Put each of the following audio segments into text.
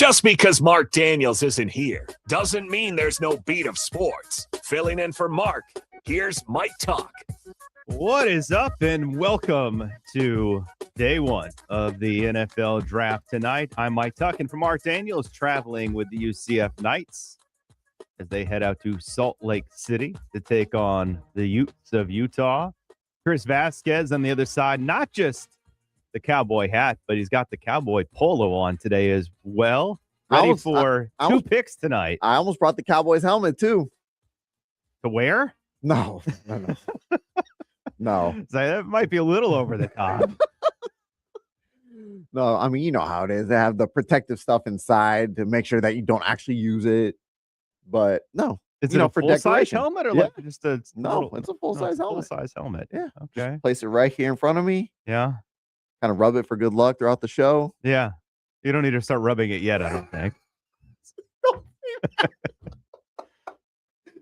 Just because Marc Daniels isn't here doesn't mean there's no beat of sports. Filling in for Marc, here's Mike Tuck. What is up, and welcome to day one of the NFL draft tonight. I'm Mike Tuck, and for Marc Daniels, traveling with the UCF Knights as they head out to Salt Lake City to take on the Utes of Utah. Chris Vasquez on the other side, not just the cowboy hat, but he's got the cowboy polo on today as well. Ready for two picks tonight. I almost brought the Cowboys helmet too. To wear? No. No. So that might be a little over the top. No, I mean, you know how it is. They have the protective stuff inside to make sure that you don't actually use it. But no. Is it a for full-size decoration. helmet or Yeah. like just a It's a full-size helmet. Full-size helmet. Yeah. Okay. Just place it right here in front of me. Yeah. Kind of rub it for good luck throughout the show. Yeah. You don't need to start rubbing it yet, I don't think. At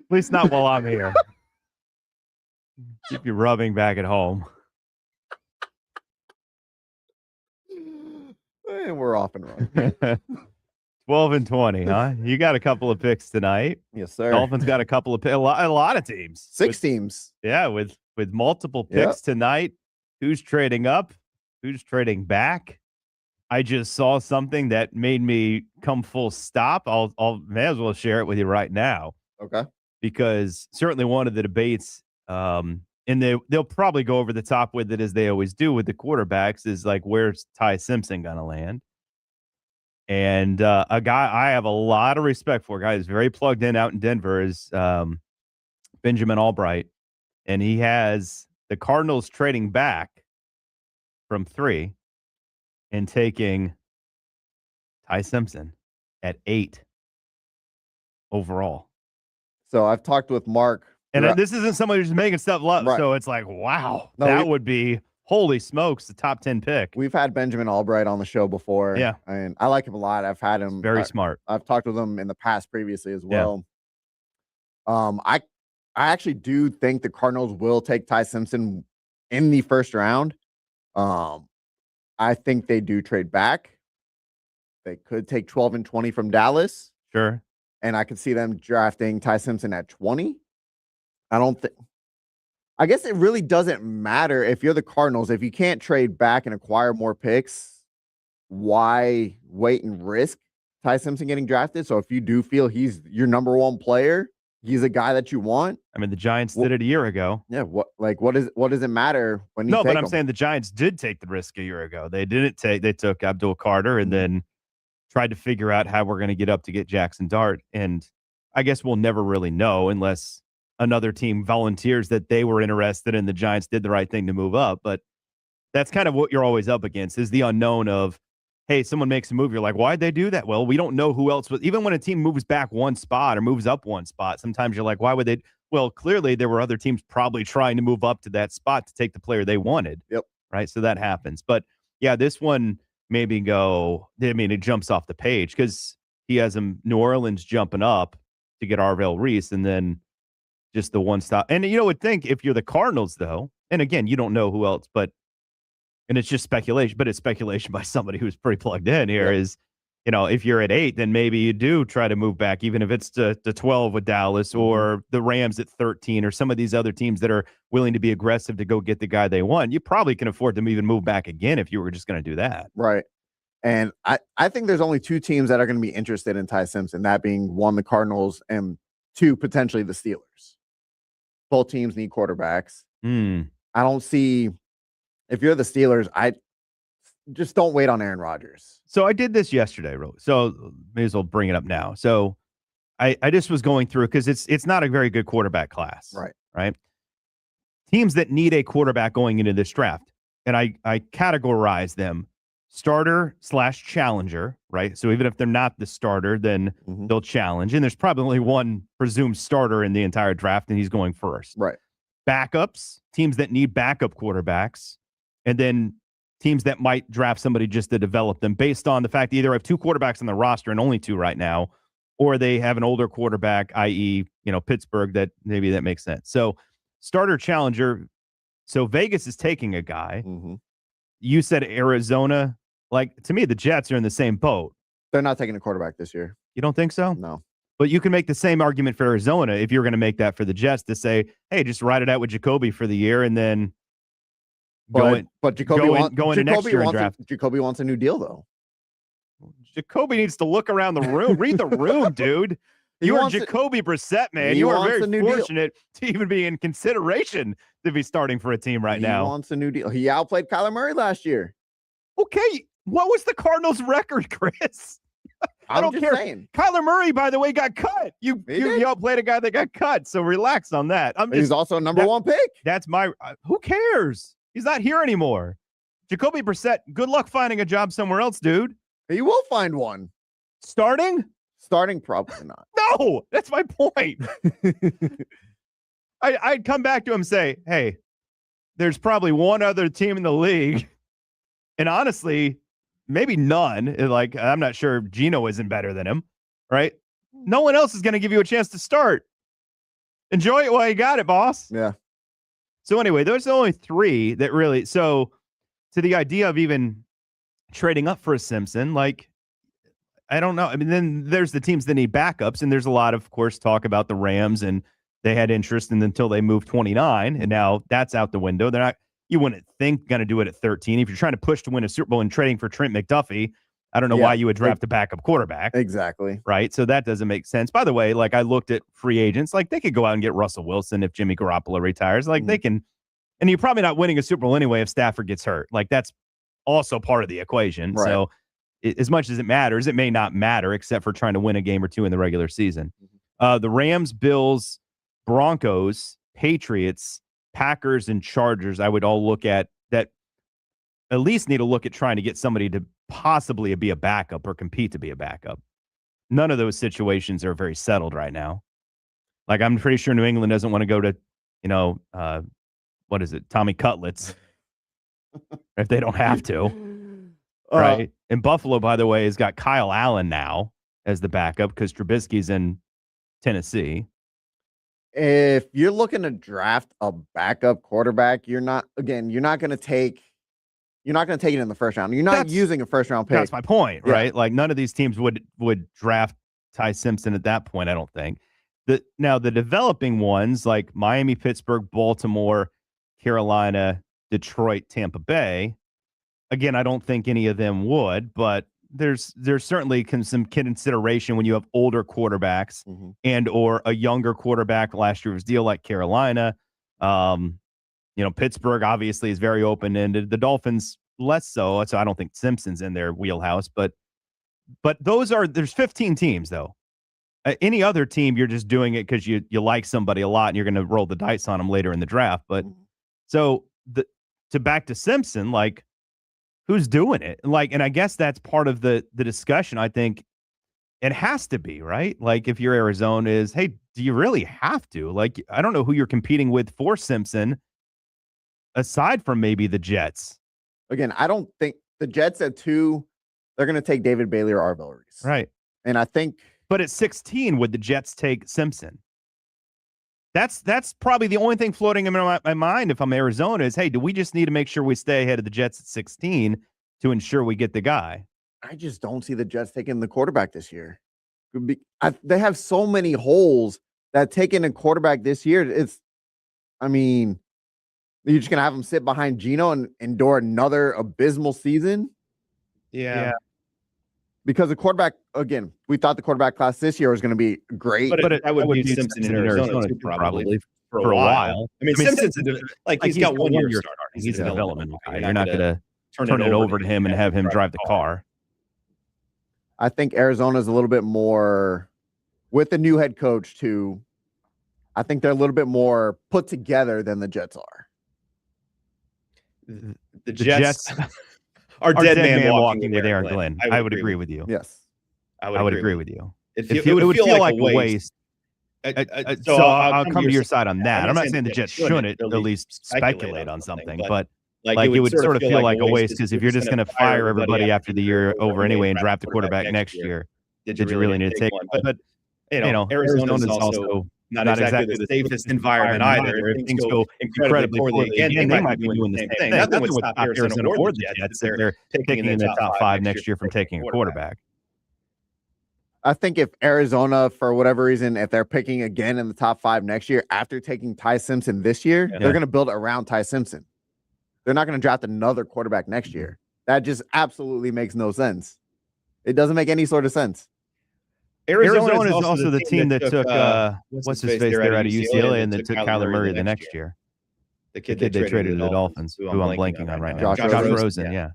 least not while I'm here. Keep you rubbing back at home. And we're off and running. 12 and 20, huh? You got a couple of picks tonight. Yes, sir. Dolphins got a couple of a lot of teams. Six teams. Yeah, with multiple picks tonight. Who's trading up? Who's trading back? I just saw something that made me come full stop. I'll may as well share it with you right now. Okay. Because certainly one of the debates, and they'll probably go over the top with it as they always do with the quarterbacks, is like, where's Ty Simpson going to land? And a guy I have a lot of respect for, a guy who's very plugged in out in Denver, is Benjamin Albright. And he has the Cardinals trading back from 3 and taking Ty Simpson at 8 overall. So I've talked with Marc. And this isn't somebody who's making stuff up. Right. So it's like, wow, that would be, holy smokes, the top 10 pick. We've had Benjamin Albright on the show before. Yeah. And I like him a lot. I've had him. Very smart. I've talked with him in the past previously as well. Yeah. I actually do think the Cardinals will take Ty Simpson in the first round. I think they do trade back. They could take 12 and 20 from Dallas. Sure. And I could see them drafting Ty Simpson at 20. I guess it really doesn't matter if you're the Cardinals. If you can't trade back and acquire more picks, why wait and risk Ty Simpson getting drafted? So if you do feel he's your number one player, he's a guy that you want. I mean, the Giants did it a year ago. Yeah. What does it matter when you No, take but I'm him? saying the Giants did take the risk a year ago. They took Abdul Carter and then tried to figure out how we're going to get up to get Jackson Dart. And I guess we'll never really know unless another team volunteers that they were interested and the Giants did the right thing to move up. But that's kind of what you're always up against, is the unknown of, hey, someone makes a move. You're like, why'd they do that? Well, we don't know who else was. Even when a team moves back one spot or moves up one spot, sometimes you're like, why would they? Well, clearly there were other teams probably trying to move up to that spot to take the player they wanted. Yep. Right. So that happens. But yeah, this one it jumps off the page because he has New Orleans jumping up to get Arvell Reese and then just the one stop. And would think if you're the Cardinals, though, and again, you don't know who else, and it's just speculation, but it's speculation by somebody who's pretty plugged in here is, if you're at 8, then maybe you do try to move back, even if it's to 12 with Dallas or the Rams at 13 or some of these other teams that are willing to be aggressive to go get the guy they want. You probably can afford to even move back again if you were just going to do that. Right. And I think there's only 2 teams that are going to be interested in Ty Simpson, that being 1, the Cardinals, and 2, potentially the Steelers. Both teams need quarterbacks. I don't see, if you're the Steelers, I just don't wait on Aaron Rodgers. So I did this yesterday, so may as well bring it up now. So I just was going through, because it's not a very good quarterback class. Right. Teams that need a quarterback going into this draft. And I categorize them starter/challenger, right? So even if they're not the starter, then they'll challenge. And there's probably only one presumed starter in the entire draft, and he's going first. Right. Backups, teams that need backup quarterbacks, and then teams that might draft somebody just to develop them based on the fact they either have 2 quarterbacks on the roster and only 2 right now, or they have an older quarterback, i.e., Pittsburgh, that maybe that makes sense. So starter, challenger. So Vegas is taking a guy. You said Arizona. Like, to me, the Jets are in the same boat. They're not taking a quarterback this year. You don't think so? No. But you can make the same argument for Arizona if you're going to make that for the Jets to say, hey, just ride it out with Jacoby for the year and then But Jacoby Jacoby wants a new deal, though. Jacoby needs to look around the room. Read the room, dude. You are Jacoby Brissett, man. You are very fortunate to even be in consideration to be starting for a team right now. He wants a new deal. He outplayed Kyler Murray last year. Okay. What was the Cardinals' record, Chris? I don't care. Saying. Kyler Murray, by the way, got cut. You outplayed a guy that got cut, so relax on that. He's also a number one pick. That's my who cares? He's not here anymore. Jacoby Brissett, good luck finding a job somewhere else, dude. He will find one. Starting, probably not. No, that's my point. I'd come back to him and say, hey, there's probably one other team in the league. And honestly, maybe none. Like, I'm not sure Geno isn't better than him, right? No one else is going to give you a chance to start. Enjoy it while you got it, boss. Yeah. So anyway, there's only 3 that really, so to the idea of even trading up for a Simpson, like, I don't know. I mean, then there's the teams that need backups, and there's a lot of course, talk about the Rams, and they had interest until they moved 29, and now that's out the window. They're not, you wouldn't think, going to do it at 13. If you're trying to push to win a Super Bowl and trading for Trent McDuffie, I don't know why you would draft a backup quarterback. Exactly. Right? So that doesn't make sense. By the way, like, I looked at free agents, like, they could go out and get Russell Wilson if Jimmy Garoppolo retires. Like, they can, and you're probably not winning a Super Bowl anyway if Stafford gets hurt. Like, that's also part of the equation. Right. So as much as it matters, it may not matter except for trying to win a game or two in the regular season. The Rams, Bills, Broncos, Patriots, Packers, and Chargers, I would all look at that, at least need to look at trying to get somebody to possibly be a backup or compete to be a backup. None of those situations are very settled right now. Like, I'm pretty sure New England doesn't want to go to, what is it, Tommy Cutlets, if they don't have to. Right. And Buffalo, by the way, has got Kyle Allen now as the backup because Trubisky's in Tennessee. If you're looking to draft a backup quarterback, you're not going to take it in the first round. You're not using a first round pick. That's my point, right? Like, none of these teams would draft Ty Simpson at that point, I don't think. Now the developing ones like Miami, Pittsburgh, Baltimore, Carolina, Detroit, Tampa Bay. Again, I don't think any of them would, but there's certainly some consideration when you have older quarterbacks and or a younger quarterback last year's deal like Carolina. Pittsburgh obviously is very open-ended. The Dolphins less so. So I don't think Simpson's in their wheelhouse, but there's 15 teams though. Any other team, you're just doing it because you like somebody a lot and you're going to roll the dice on them later in the draft. But so back to Simpson, like, who's doing it? Like, and I guess that's part of the discussion. I think it has to be, right? Like, if you're Arizona, is, hey, do you really have to? Like, I don't know who you're competing with for Simpson, aside from maybe the Jets. Again, I don't think the Jets at 2, they're going to take David Bailey or Arvell Reese. Right. And I think, but at 16, would the Jets take Simpson? That's probably the only thing floating in my mind if I'm Arizona is, hey, do we just need to make sure we stay ahead of the Jets at 16 to ensure we get the guy? I just don't see the Jets taking the quarterback this year. They have so many holes that taking a quarterback this year, you're just going to have him sit behind Geno and endure another abysmal season? Yeah. Because the quarterback, again, we thought the quarterback class this year was going to be great. But that would be Simpson in Arizona too, probably for a while. I mean, Simpson's he's got 1 year start. He's a development guy. You're not going to turn it over to him and have him drive the car. I think Arizona's a little bit more, with the new head coach too, I think they're a little bit more put together than the Jets are. The Jets are dead man walking there, Glenn. I would agree with you. Yes. I would agree with you. It would feel like a waste. So I'll come to your side on that. I'm not saying the Jets shouldn't at least speculate on something, but like it would sort of feel like a waste because if you're just going to fire everybody after the year over anyway and draft a quarterback next year, did you really need to take one? But Arizona's also not exactly the safest environment either. If things go incredibly poorly again, they might be doing the same thing. Nothing would stop Arizona or the Jets if they're picking in the top 5 next year from taking a quarterback. I think if Arizona, for whatever reason, if they're picking again in the top 5 next year after taking Ty Simpson this year, they're going to build around Ty Simpson. They're not going to draft another quarterback next year. That just absolutely makes no sense. It doesn't make any sort of sense. Arizona is also the team that took what's his face there out of UCLA and then took Kyler Murray the next year. The kid they traded to the Dolphins, who I'm blanking on right now. Josh Rosen, yeah.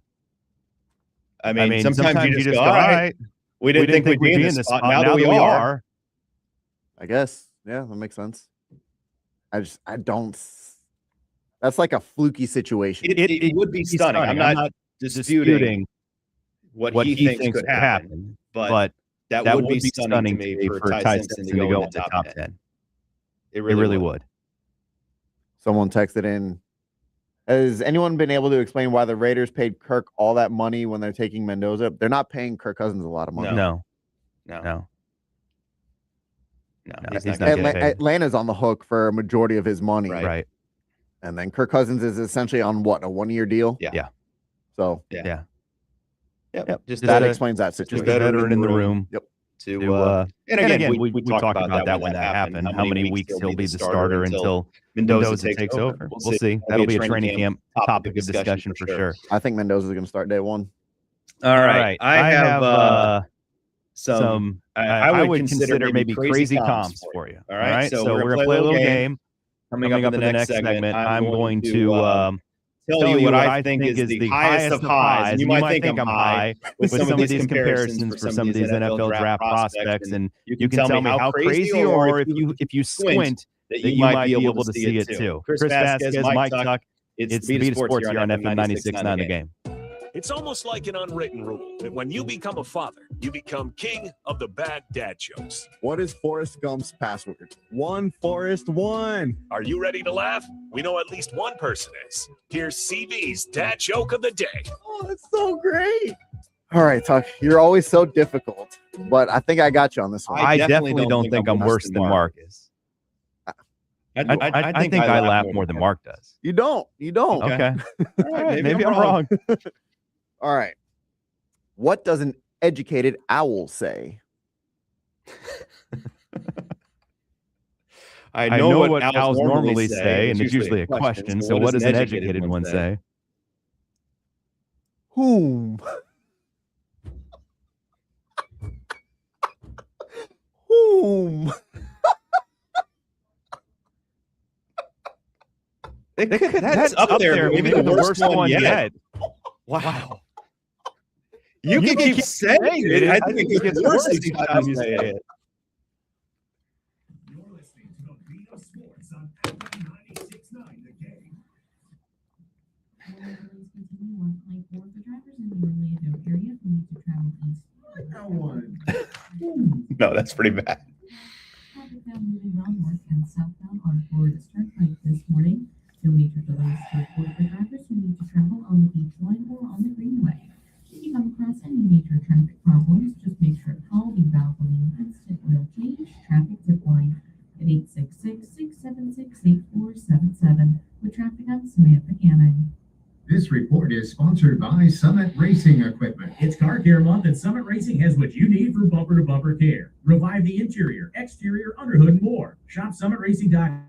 I mean, sometimes you just go, all right, we didn't think we'd be in this spot. Now that we are. I guess. Yeah, that makes sense. I don't. That's like a fluky situation. It would be stunning. I'm not disputing what he thinks could happen, but that would be stunning to me for Ty Simpson to go in the top 10. It really would. Someone texted in. Has anyone been able to explain why the Raiders paid Kirk all that money when they're taking Mendoza? They're not paying Kirk Cousins a lot of money. No. He's not getting paid. Atlanta's on the hook for a majority of his money. Right. And then Kirk Cousins is essentially on what, a 1-year deal? Yeah. So Yep. Just that explains that situation. Just a veteran in the room. Yep. And again, we talked about that when that happened. How many weeks he'll be the starter until Mendoza takes over. We'll see. That'll be a training camp topic of discussion for sure. I think Mendoza is going to start day 1. All right. I have some. I would consider maybe crazy comps for you. All right. So we're going to play a little game. Coming up in the next segment, I'm going to tell you what I think is the highest of highs. And you might think I'm high with some of these comparisons for some of these NFL draft prospects. And you can tell me how crazy, or if you squint, that you might be able to see it too. Chris Vasquez, Mike Tuck. It's Beat Sports here on FM 96.9 The Game. It's almost like an unwritten rule that when you become a father, you become king of the bad dad jokes. What is Forrest Gump's password? 1 Forrest 1. Are you ready to laugh? We know at least one person is. Here's CB's dad joke of the day. Oh, that's so great. All right, Tuck, you're always so difficult, but I think I got you on this one. I definitely don't think I'm worse than Mark is. I think I laugh more than Mark does. You don't. Okay. All right, maybe I'm wrong. All right. What does an educated owl say? I know what owls normally say, and it's usually a question. So what does an educated one say? Whom? Whom? That's up there. Maybe the worst one yet. Wow. You can keep saying it. I think it gets worse as you say it. You're listening to the Beat of Sports on FM 96.9 The Game. No, that's pretty bad. Traffic now moving well north and southbound on Florida Turnpike this morning. 2 major delays to report for drivers who need to travel on the beach line or on the greenway. If you come across any major traffic problems, just make sure to call the Valvoline Instant Oil Change Traffic Tip Line at 866-676-8477 with traffic on Samantha Canning. This report is sponsored by Summit Racing Equipment. It's Car Care Month, and Summit Racing has what you need for bumper-to-bumper care. Revive the interior, exterior, underhood, and more. Shop summitracing.com.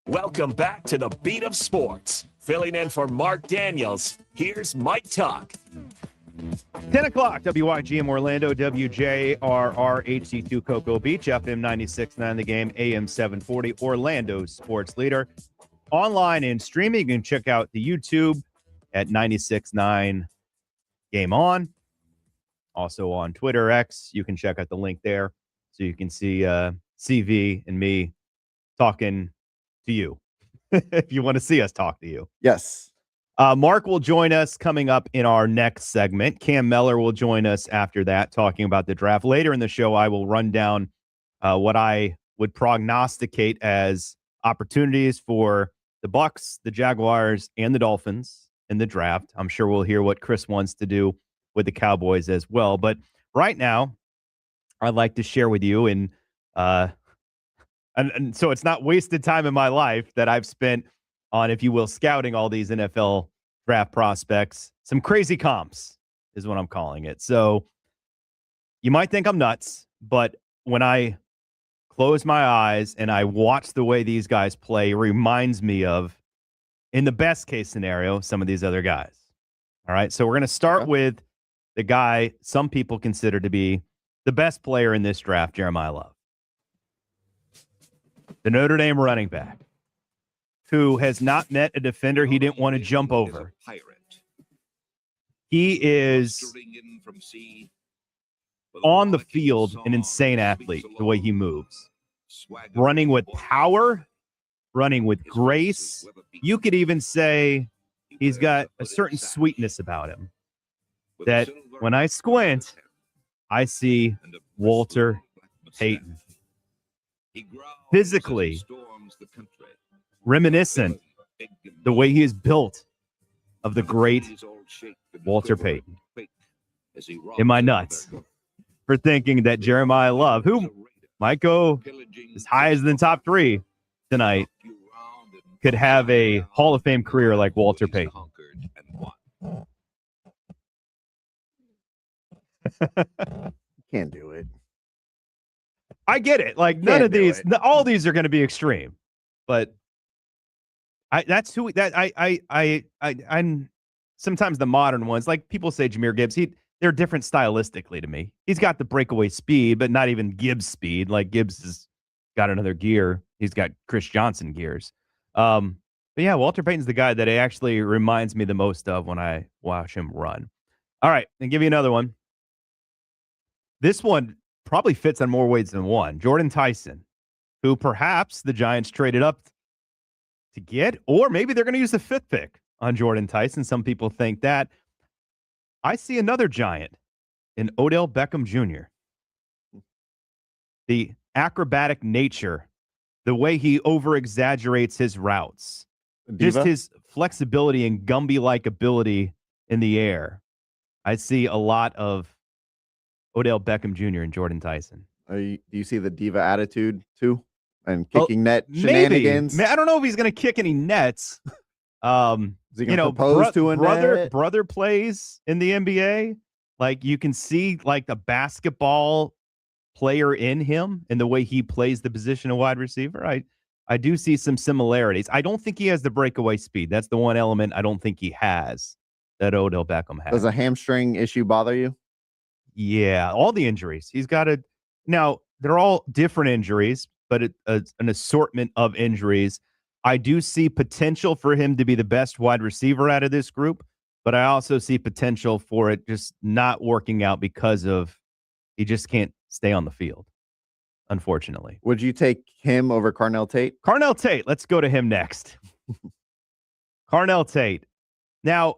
Welcome back to the Beat of Sports. Filling in for Marc Daniels, here's Mike Tuck. 10 o'clock, WYGM Orlando, WJRR HC2 Cocoa Beach, FM 96.9 The Game, AM 740, Orlando's sports leader. Online and streaming, you can check out the YouTube at 96.9 Game On. Also on Twitter, X, you can check out the link there so you can see CV and me talking to you if you want to see us talk to you. Yes. Mark will join us coming up in our next segment. Cam Meller will join us after that, talking about the draft. Later in the show, I will run down what I would prognosticate as opportunities for the Bucs, the Jaguars, and the Dolphins in the draft. I'm sure we'll hear what Chris wants to do with the Cowboys as well. But right now, I'd like to share with you, and so it's not wasted time in my life that I've spent on, if you will, scouting all these NFL draft prospects. Some crazy comps is what I'm calling it. So you might think I'm nuts, but when I close my eyes and I watch the way these guys play, it reminds me of, in the best case scenario, some of these other guys. All right, so we're going to start with the guy some people consider to be the best player in this draft, Jeremiah Love, the Notre Dame running back, who has not met a defender he didn't want to jump over. He is on the field an insane athlete, the way he moves. Running with power, running with grace. You could even say he's got a certain sweetness about him that when I squint, I see Walter Payton. Physically reminiscent, the way he is built, of the great Walter Payton. Am I nuts for thinking that Jeremiah Love, who might go as high as the top 3 tonight, could have a Hall of Fame career like Walter Payton? Can't do it. I get it. Like, none of these, all these are going to be extreme, but I'm sometimes the modern ones, like people say Jahmyr Gibbs, they're different stylistically to me. He's got the breakaway speed, but not even Gibbs speed. Like, Gibbs has got another gear. He's got Chris Johnson gears. But yeah, Walter Payton's the guy that it actually reminds me the most of when I watch him run. All right, and give you another one. This one probably fits on more ways than one. Jordan Tyson, who perhaps the Giants traded up to get, or maybe they're going to use the 5th pick on Jordan Tyson. Some people think that. I see another giant in Odell Beckham Jr. The acrobatic nature, the way he over-exaggerates his routes, just his flexibility and Gumby-like ability in the air. I see a lot of Odell Beckham Jr. and Jordan Tyson. Do you see the diva attitude too? And kicking net shenanigans? Maybe. I don't know if he's going to kick any nets. Is he going to propose to a net? Brother plays in the NBA. Like, you can see like the basketball player in him and the way he plays the position of wide receiver. I do see some similarities. I don't think he has the breakaway speed. That's the one element I don't think he has that Odell Beckham has. Does a hamstring issue bother you? Yeah, all the injuries. He's got a now. They're all different injuries, but an assortment of injuries. I do see potential for him to be the best wide receiver out of this group, but I also see potential for it just not working out because of he just can't stay on the field, unfortunately. Would you take him over Carnell Tate? Carnell Tate. Let's go to him next. Carnell Tate. Now,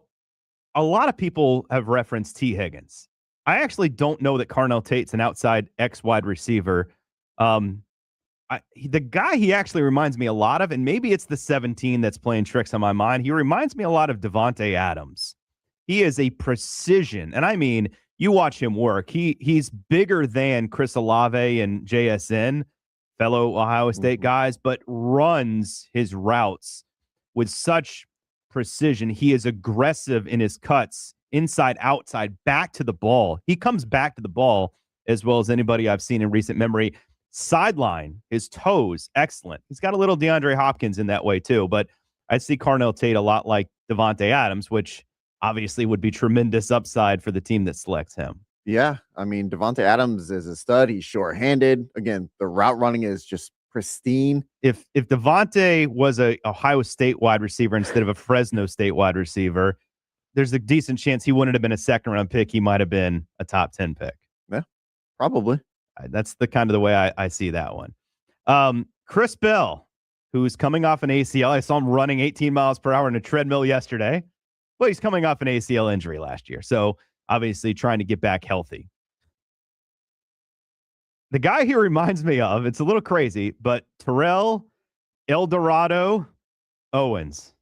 a lot of people have referenced T. Higgins. I actually don't know that Carnell Tate's an outside X wide receiver. The guy he actually reminds me a lot of, and maybe it's the 17 that's playing tricks on my mind. He reminds me a lot of Devontae Adams. He is a precision, and I mean, you watch him work. He's bigger than Chris Olave and JSN, fellow Ohio State guys, but runs his routes with such precision. He is aggressive in his cuts, inside, outside, back to the ball. He comes back to the ball as well as anybody I've seen in recent memory. sideline, his toes, excellent. He's got a little DeAndre Hopkins in that way too, but I see Carnell Tate a lot like Devontae Adams, which obviously would be tremendous upside for the team that selects him. Yeah, I mean, Devontae Adams is a stud. He's short-handed. Again, the route running is just pristine. If Devontae was a Ohio State wide receiver instead of a Fresno State wide receiver, there's a decent chance he wouldn't have been a second-round pick. He might have been a top 10 pick. Yeah, probably. That's the kind of the way I see that one. Chris Bell, who's coming off an ACL. I saw him running 18 miles per hour in a treadmill yesterday. Well, he's coming off an ACL injury last year, so obviously trying to get back healthy. The guy he reminds me of, it's a little crazy, but Terrell Eldorado Owens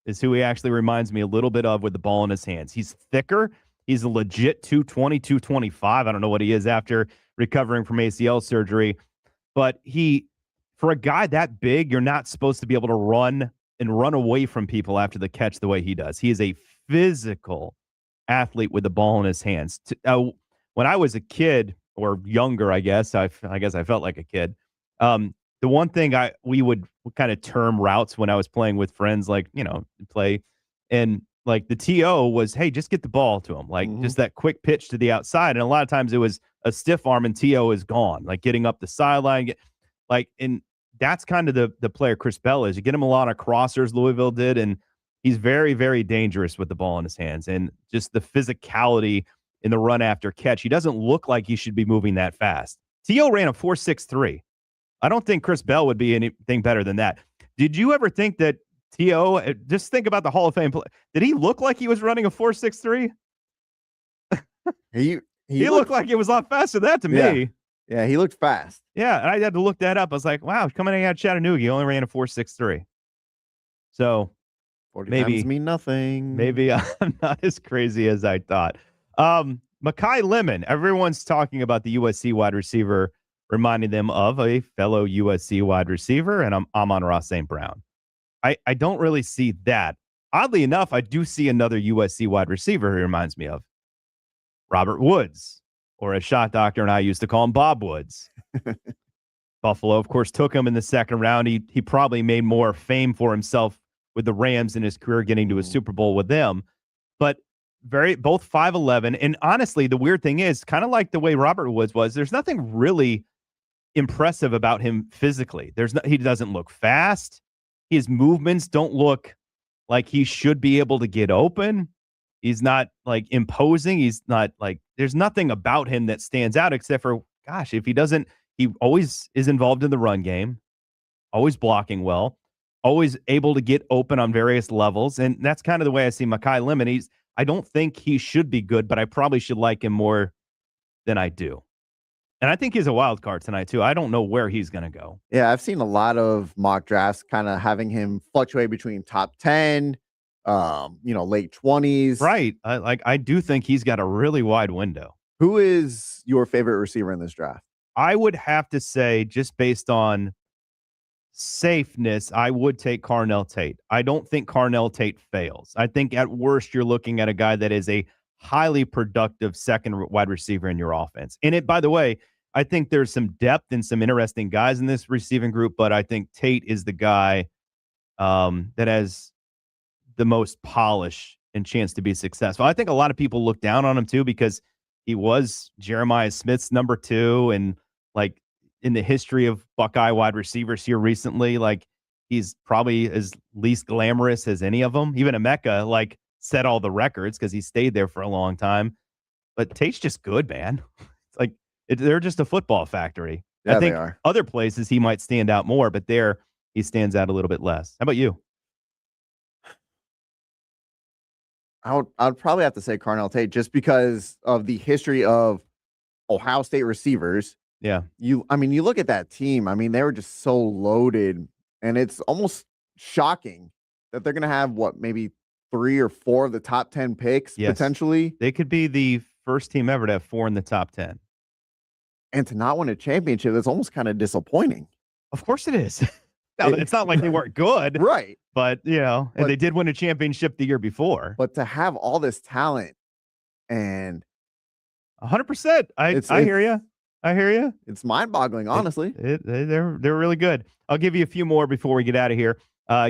is who he actually reminds me a little bit of with the ball in his hands. He's thicker. He's a legit 220, 225. I don't know what he is after recovering from ACL surgery, but for a guy that big, you're not supposed to be able to run away from people after the catch the way he does. He is a physical athlete with the ball in his hands. When I was a kid or younger, I guess I felt like a kid. The one thing we would kind of term routes when I was playing with friends, like, play, and like the TO was, hey, just get the ball to him, like just that quick pitch to the outside. And a lot of times it was a stiff arm and TO is gone, like getting up the sideline, and that's kind of the player Chris Bell is. You get him a lot of crossers, Louisville did, and he's very, very dangerous with the ball in his hands and just the physicality in the run after catch. He doesn't look like he should be moving that fast. T.O. ran a 4.63. I don't think Chris Bell would be anything better than that. Did you ever think that T.O., just think about the Hall of Fame, did he look like he was running a 4.63? He looked like it was a lot faster than that to me. Yeah, he looked fast. Yeah, and I had to look that up. I was like, wow, coming out of Chattanooga, he only ran a 4.63. So 40 times mean nothing. Maybe I'm not as crazy as I thought. Mekhi Lemon, everyone's talking about the USC wide receiver, reminding them of a fellow USC wide receiver, and I'm Amon-Ra St. Brown. I don't really see that. Oddly enough, I do see another USC wide receiver who reminds me of Robert Woods, or as Shot Doctor and I used to call him, Bob Woods. Buffalo, of course, took him in the second round. He probably made more fame for himself with the Rams in his career, getting to a Super Bowl with them. But both 5'11". And honestly, the weird thing is, kind of like the way Robert Woods was, there's nothing really impressive about him physically. He doesn't look fast. His movements don't look like he should be able to get open. He's not like imposing. He's not like, there's nothing about him that stands out except for, gosh, he always is involved in the run game, always blocking well, always able to get open on various levels. And that's kind of the way I see Mekhi Lemon. I don't think he should be good, but I probably should like him more than I do. And I think he's a wild card tonight, too. I don't know where he's going to go. Yeah, I've seen a lot of mock drafts kind of having him fluctuate between top 10, late 20s. Right. I do think he's got a really wide window. Who is your favorite receiver in this draft? I would have to say, just based on safeness, I would take Carnell Tate. I don't think Carnell Tate fails. I think at worst, you're looking at a guy that is a highly productive second wide receiver in your offense. And by the way, I think there's some depth and some interesting guys in this receiving group, but I think Tate is the guy that has the most polish and chance to be successful. I think a lot of people look down on him too, because he was Jeremiah Smith's number 2, and like in the history of Buckeye wide receivers here recently, like he's probably as least glamorous as any of them. Even Emeka set all the records because he stayed there for a long time. But Tate's just good, man. It's like they're just a football factory. Yeah, I think they are. Other places he might stand out more, but there he stands out a little bit less. How about you? I'd probably have to say Carnell Tate, just because of the history of Ohio State receivers. Yeah. You look at that team. I mean, they were just so loaded, and it's almost shocking that they're going to have maybe 3 or 4 of the top 10 picks potentially. They could be the first team ever to have 4 in the top 10. And to not win a championship, that's almost kind of disappointing. Of course it is. Now, it's not like they weren't good. Right. But, and they did win a championship the year before. But to have all this talent and 100%. I hear you. I hear you. It's mind-boggling, honestly. They're really good. I'll give you a few more before we get out of here.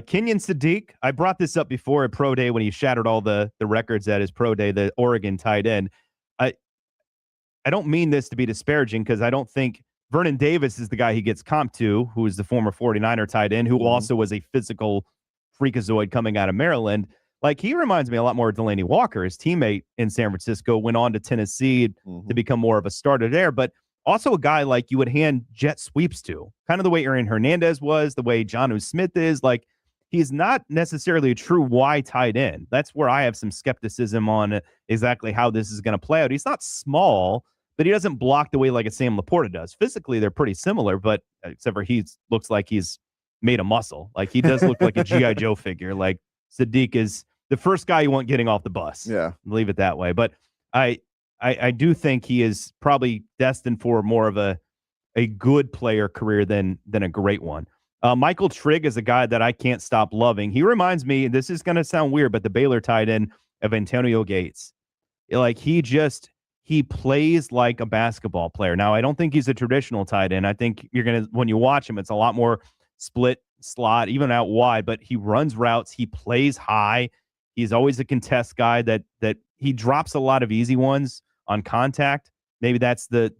Kenyon Sadiq, I brought this up before at Pro Day when he shattered all the records at his Pro Day, the Oregon tight end. I don't mean this to be disparaging because I don't think Vernon Davis is the guy he gets comped to, who is the former 49er tight end, who also was a physical freakazoid coming out of Maryland. Like, he reminds me a lot more of Delaney Walker. His teammate in San Francisco went on to Tennessee to become more of a starter there, but also a guy like you would hand jet sweeps to, kind of the way Aaron Hernandez was, the way Jonnu Smith is. Like, he's not necessarily a true Y tight end. That's where I have some skepticism on exactly how this is going to play out. He's not small, but he doesn't block the way like a Sam Laporta does. Physically, they're pretty similar, but except for he looks like he's made of muscle. Like, he does look like a G.I. Joe figure. Like, Sadiq is the first guy you want getting off the bus. Yeah. Leave it that way. But I do think he is probably destined for more of a good player career than a great one. Michael Trigg is a guy that I can't stop loving. He reminds me, this is going to sound weird, but the Baylor tight end of Antonio Gates. Like, he plays like a basketball player. Now, I don't think he's a traditional tight end. I think when you watch him, it's a lot more split slot, even out wide, but he runs routes. He plays high. He's always a contest guy that he drops a lot of easy ones on contact. Maybe that's the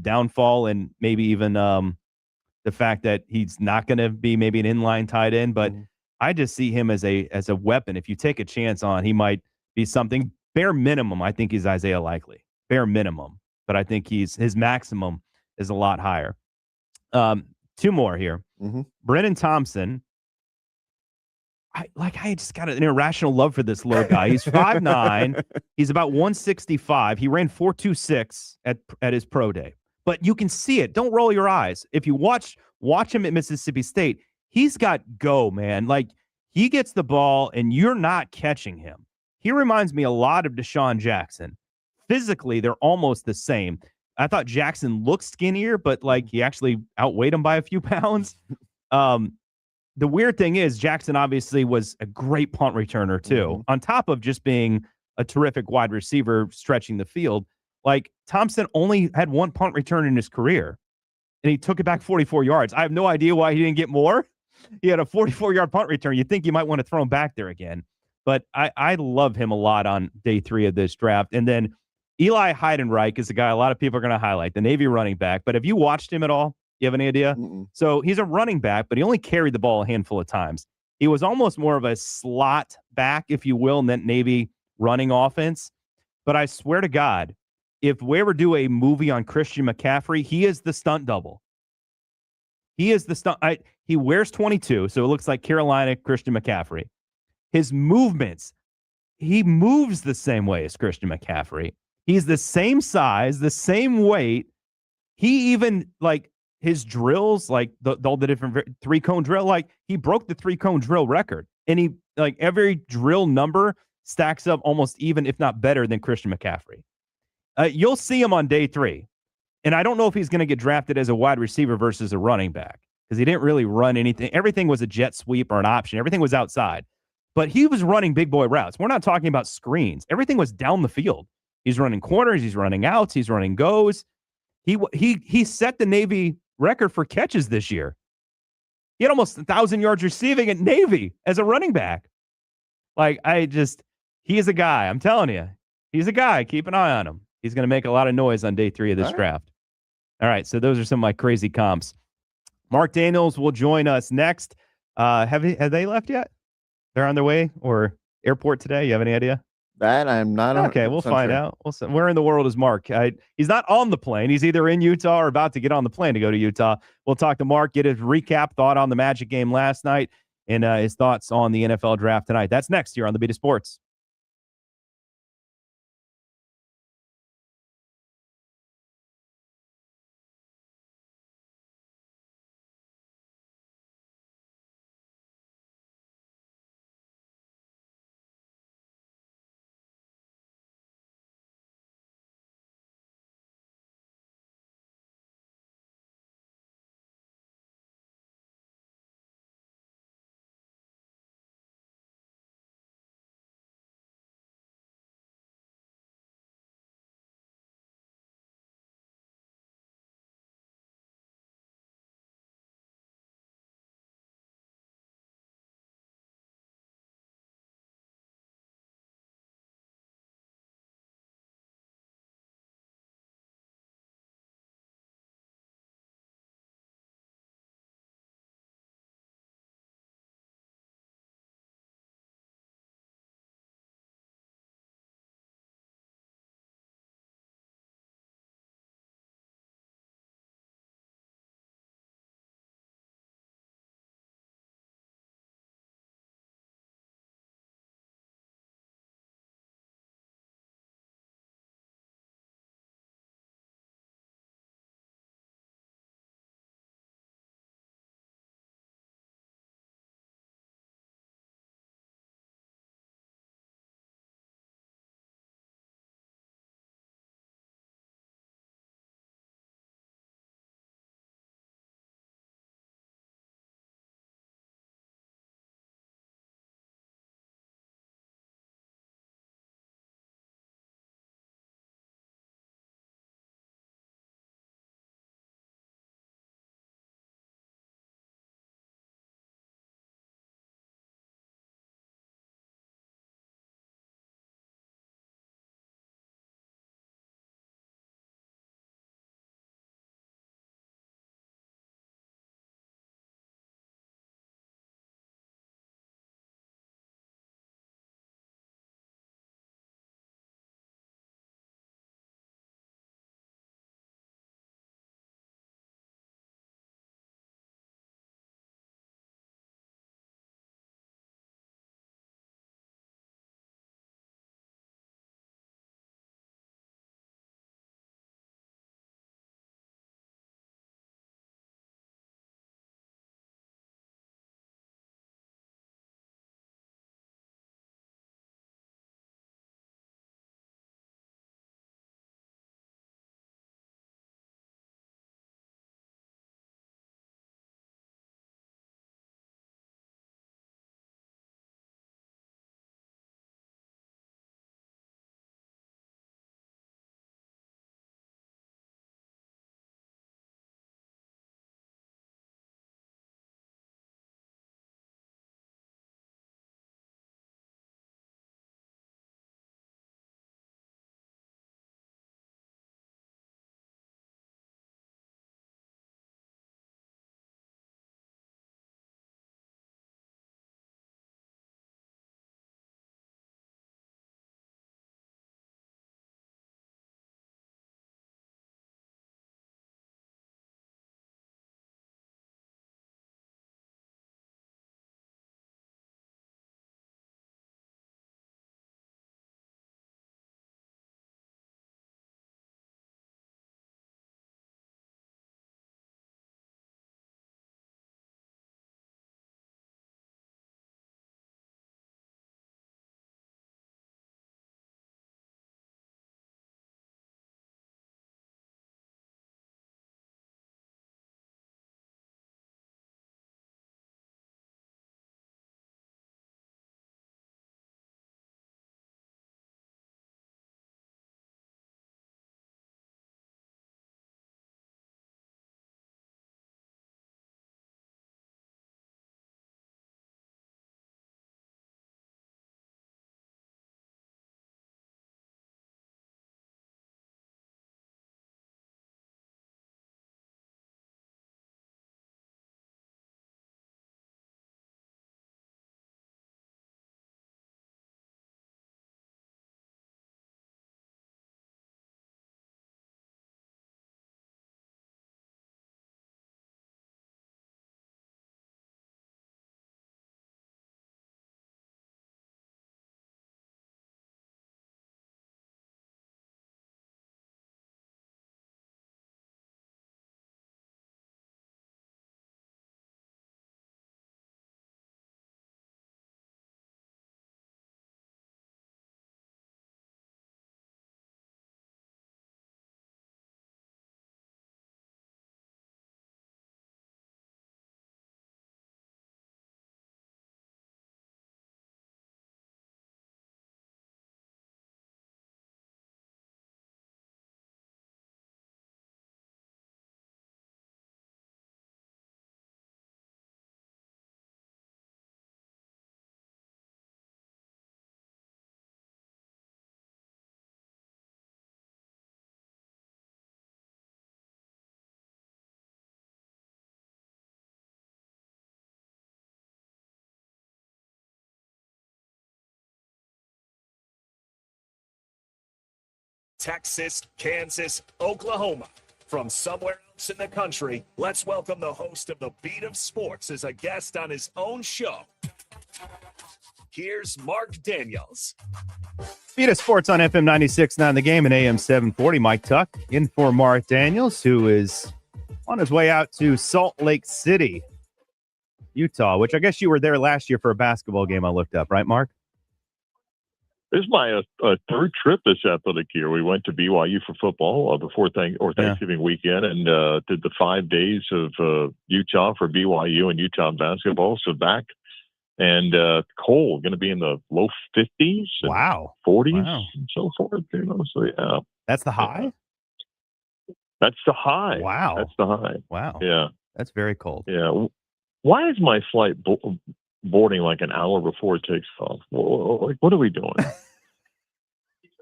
downfall, and maybe even the fact that he's not going to be maybe an inline tight end. But I just see him as a weapon. If you take a chance on, he might be something. Bare minimum, I think he's Isaiah Likely. Bare minimum, but I think his maximum is a lot higher. Two more here. Brennan Thompson. I just got an irrational love for this little guy. He's 5'9". He's about 165. He ran 4.26 at his pro day. But you can see it. Don't roll your eyes. If you watch him at Mississippi State, he's got go, man. Like, he gets the ball and you're not catching him. He reminds me a lot of Deshaun Jackson. Physically, they're almost the same. I thought Jackson looked skinnier, but like he actually outweighed him by a few pounds. The weird thing is Jackson obviously was a great punt returner too, on top of just being a terrific wide receiver stretching the field. Like, Thompson only had one punt return in his career, and he took it back 44 yards. I have no idea why he didn't get more. He had a 44-yard punt return. You'd think you might want to throw him back there again. But I love him a lot on day 3 of this draft. And then Eli Heidenreich is a guy a lot of people are going to highlight, the Navy running back. But have you watched him at all? You have any idea? So he's a running back, but he only carried the ball a handful of times. He was almost more of a slot back, if you will, in that Navy running offense. But I swear to God, if we ever do a movie on Christian McCaffrey, he is the stunt double. He is the stunt. He wears 22, so it looks like Carolina Christian McCaffrey. His movements, he moves the same way as Christian McCaffrey. He's the same size, the same weight. He even, like, his drills, like all the different 3-cone drill, like, he broke the 3-cone drill record. And he, like, every drill number stacks up almost even, if not better, than Christian McCaffrey. You'll see him on day 3. And I don't know if he's going to get drafted as a wide receiver versus a running back, because he didn't really run anything. Everything was a jet sweep or an option. Everything was outside. But he was running big boy routes. We're not talking about screens. Everything was down the field. He's running corners. He's running outs. He's running goes. He set the Navy record for catches this year. He had almost 1,000 yards receiving at Navy as a running back. Like, he is a guy. I'm telling you, he's a guy. Keep an eye on him. He's going to make a lot of noise on day 3 of this draft. All right, so those are some of my crazy comps. Marc Daniels will join us next. Have they left yet? They're on their way or airport today? You have any idea? That I'm not. Okay, we'll find out. Where in the world is Mark? He's not on the plane. He's either in Utah or about to get on the plane to go to Utah. We'll talk to Mark, get his recap thought on the Magic game last night, and his thoughts on the NFL draft tonight. That's next here on the Beat of Sports. Texas, Kansas, Oklahoma. From somewhere else in the country, let's welcome the host of the Beat of Sports as a guest on his own show. Here's Marc Daniels. Beat of Sports on FM 96.9 The Game and AM 740. Mike Tuck in for Marc Daniels, who is on his way out to Salt Lake City, Utah, which I guess you were there last year for a basketball game I looked up, right, Mark? This is my third trip this athletic year. We went to BYU for football before Thanksgiving weekend and did the 5 days of Utah for BYU and Utah basketball. So back and cold, going to be in the low 50s, and 40s, and so forth. So yeah, that's the high. That's the high. Wow, that's the high. Wow. Yeah, that's very cold. Yeah. Why is my flight boarding like an hour before it takes off? Like, what are we doing?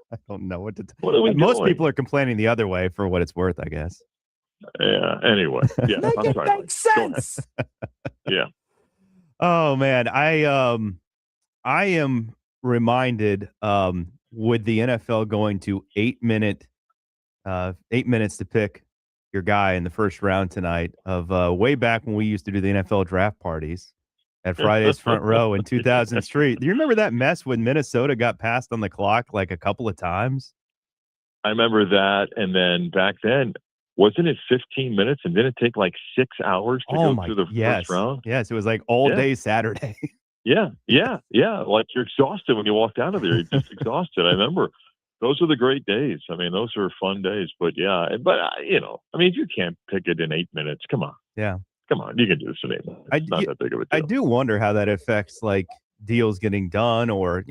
I don't know what to What are we Most doing? people are complaining the other way for what it's worth, I guess. Yeah. Anyway. Yeah. Make it make sense. Yeah. Oh man, I am reminded with the NFL going to 8 minutes to pick your guy in the first round tonight of way back when we used to do the NFL draft parties at Friday's Front Row in 2000 Street. Do you remember that mess when Minnesota got passed on the clock like a couple of times? I remember that. And then back then, wasn't it 15 minutes? And didn't it take like 6 hours to go through the first round? Yes, it was like all day Saturday. Yeah. Like you're exhausted when you walked out of there. You're just exhausted. I remember. Those are the great days. I mean, those are fun days. But yeah, if you can't pick it in 8 minutes, come on. Yeah. Come on, you can do this in 8 minutes. It's not that big of a deal. I do wonder how that affects like deals getting done, or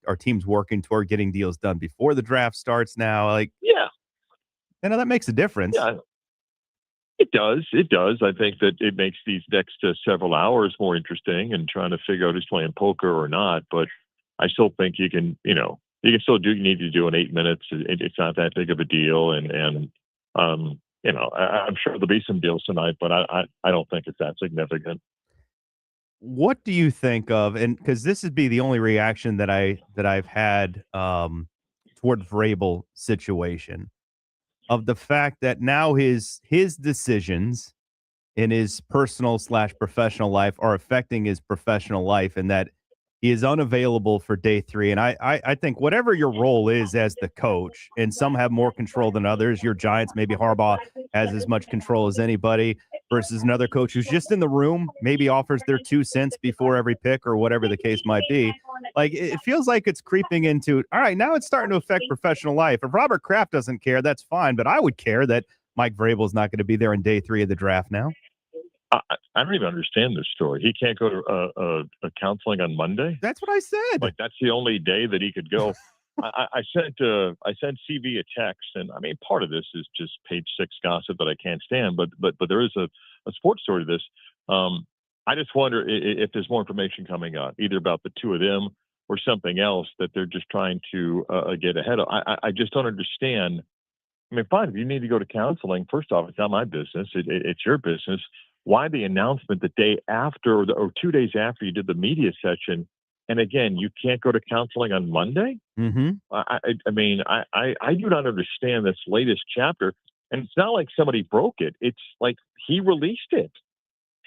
are teams working toward getting deals done before the draft starts now? Like, yeah, that makes a difference. Yeah, it does. It does. I think that it makes these next several hours more interesting and trying to figure out who's playing poker or not. But I still think you can still need to do in 8 minutes. It's not that big of a deal, and I'm sure there'll be some deals tonight, but I don't think it's that significant. What do you think of, and because this would be the only reaction that I've had toward Vrabel situation, of the fact that now his decisions in his personal/professional life are affecting his professional life, and that he is unavailable for day 3. And I think whatever your role is as the coach, and some have more control than others. Your Giants, maybe Harbaugh has as much control as anybody, versus another coach who's just in the room, maybe offers their 2 cents before every pick or whatever the case might be. Like, it feels like it's creeping into, all right, now it's starting to affect professional life. If Robert Kraft doesn't care, that's fine. But I would care that Mike Vrabel is not going to be there in day 3 of the draft now. I don't even understand this story. He can't go to a counseling on Monday. That's what I said. Like, that's the only day that he could go. I sent CV a text, and I mean, part of this is just page 6 gossip that I can't stand. But there is a sports story to this. I just wonder if there's more information coming out, either about the two of them or something else that they're just trying to get ahead of. I just don't understand. I mean, fine, if you need to go to counseling, first off, it's not my business. It's your business. Why the announcement the day after or 2 days after you did the media session? And again, you can't go to counseling on Monday? Mm-hmm. I do not understand this latest chapter. And it's not like somebody broke it. It's like he released it.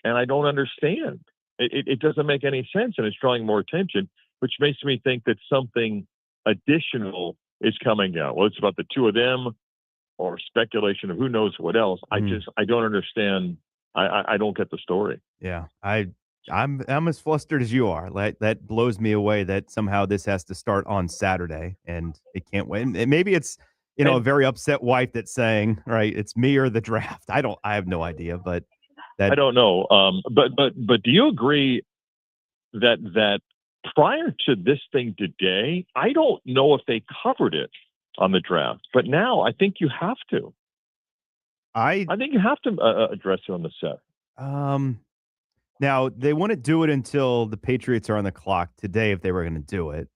And I don't understand. It doesn't make any sense. And it's drawing more attention, which makes me think that something additional is coming out. Well, it's about the two of them or speculation of who knows what else. I don't understand. I don't get the story. Yeah, I'm as flustered as you are. That blows me away that somehow this has to start on Saturday and it can't wait. And maybe it's a very upset wife that's saying, right, it's me or the draft. I have no idea, but I don't know. But do you agree that prior to this thing today, I don't know if they covered it on the draft, but now I think you have to. I think you have to address it on the set. Now, they wouldn't do it until the Patriots are on the clock today if they were going to do it.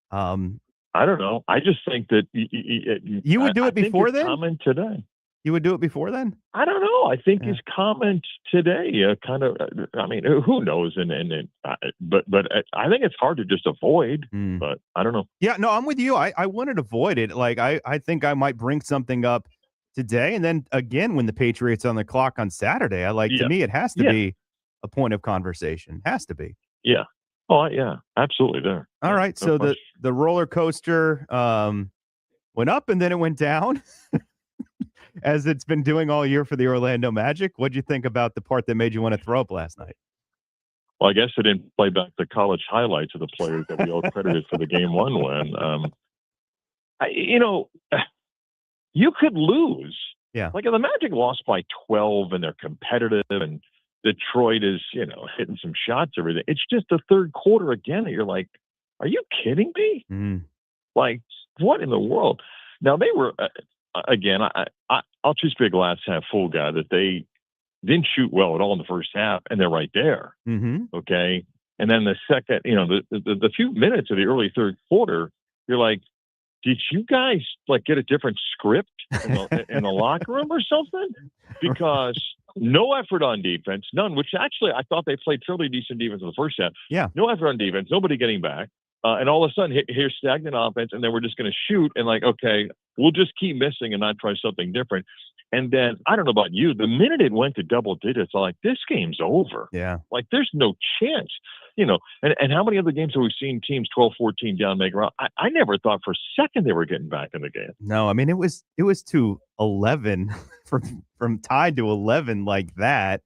I don't know. I just think that you would do it before then? Common today. You would do it before then? I don't know. I think his comment today kind of. I mean, who knows? But I think it's hard to just avoid. But I don't know. Yeah, no, I'm with you. I wanted to avoid it. Like I think I might bring something up today, and then again when the Patriots on the clock on Saturday. To me, it has to be a point of conversation. Has to be. Yeah. Oh, yeah. Absolutely. There. All right. So the roller coaster went up and then it went down. As it's been doing all year for the Orlando Magic. What'd you think about the part that made you want to throw up last night? Well, I guess I didn't play back the college highlights of the players that we all credited for the Game 1 win. You could lose. Yeah. Like, if the Magic lost by 12 and they're competitive and Detroit is, hitting some shots, everything. It's just the third quarter again. And you're like, are you kidding me? Like, what in the world? Now, they were... again, I'll just be a glass half full guy that they didn't shoot well at all in the first half, and they're right there. Okay, and then the second, the few minutes of the early third quarter, you're like, did you guys get a different script in the locker room or something? Because no effort on defense, none. Which actually, I thought they played fairly decent defense in the first half. Yeah, no effort on defense, nobody getting back. And all of a sudden, here's stagnant offense, and then we're just going to shoot and okay, we'll just keep missing and not try something different. And then, I don't know about you, the minute it went to double digits, I'm like, this game's over. Yeah. Like, there's no chance, And how many other games have we seen teams 12-14 down make around? I never thought for a second they were getting back in the game. No, I mean, it was to 11 from tied to 11 like that.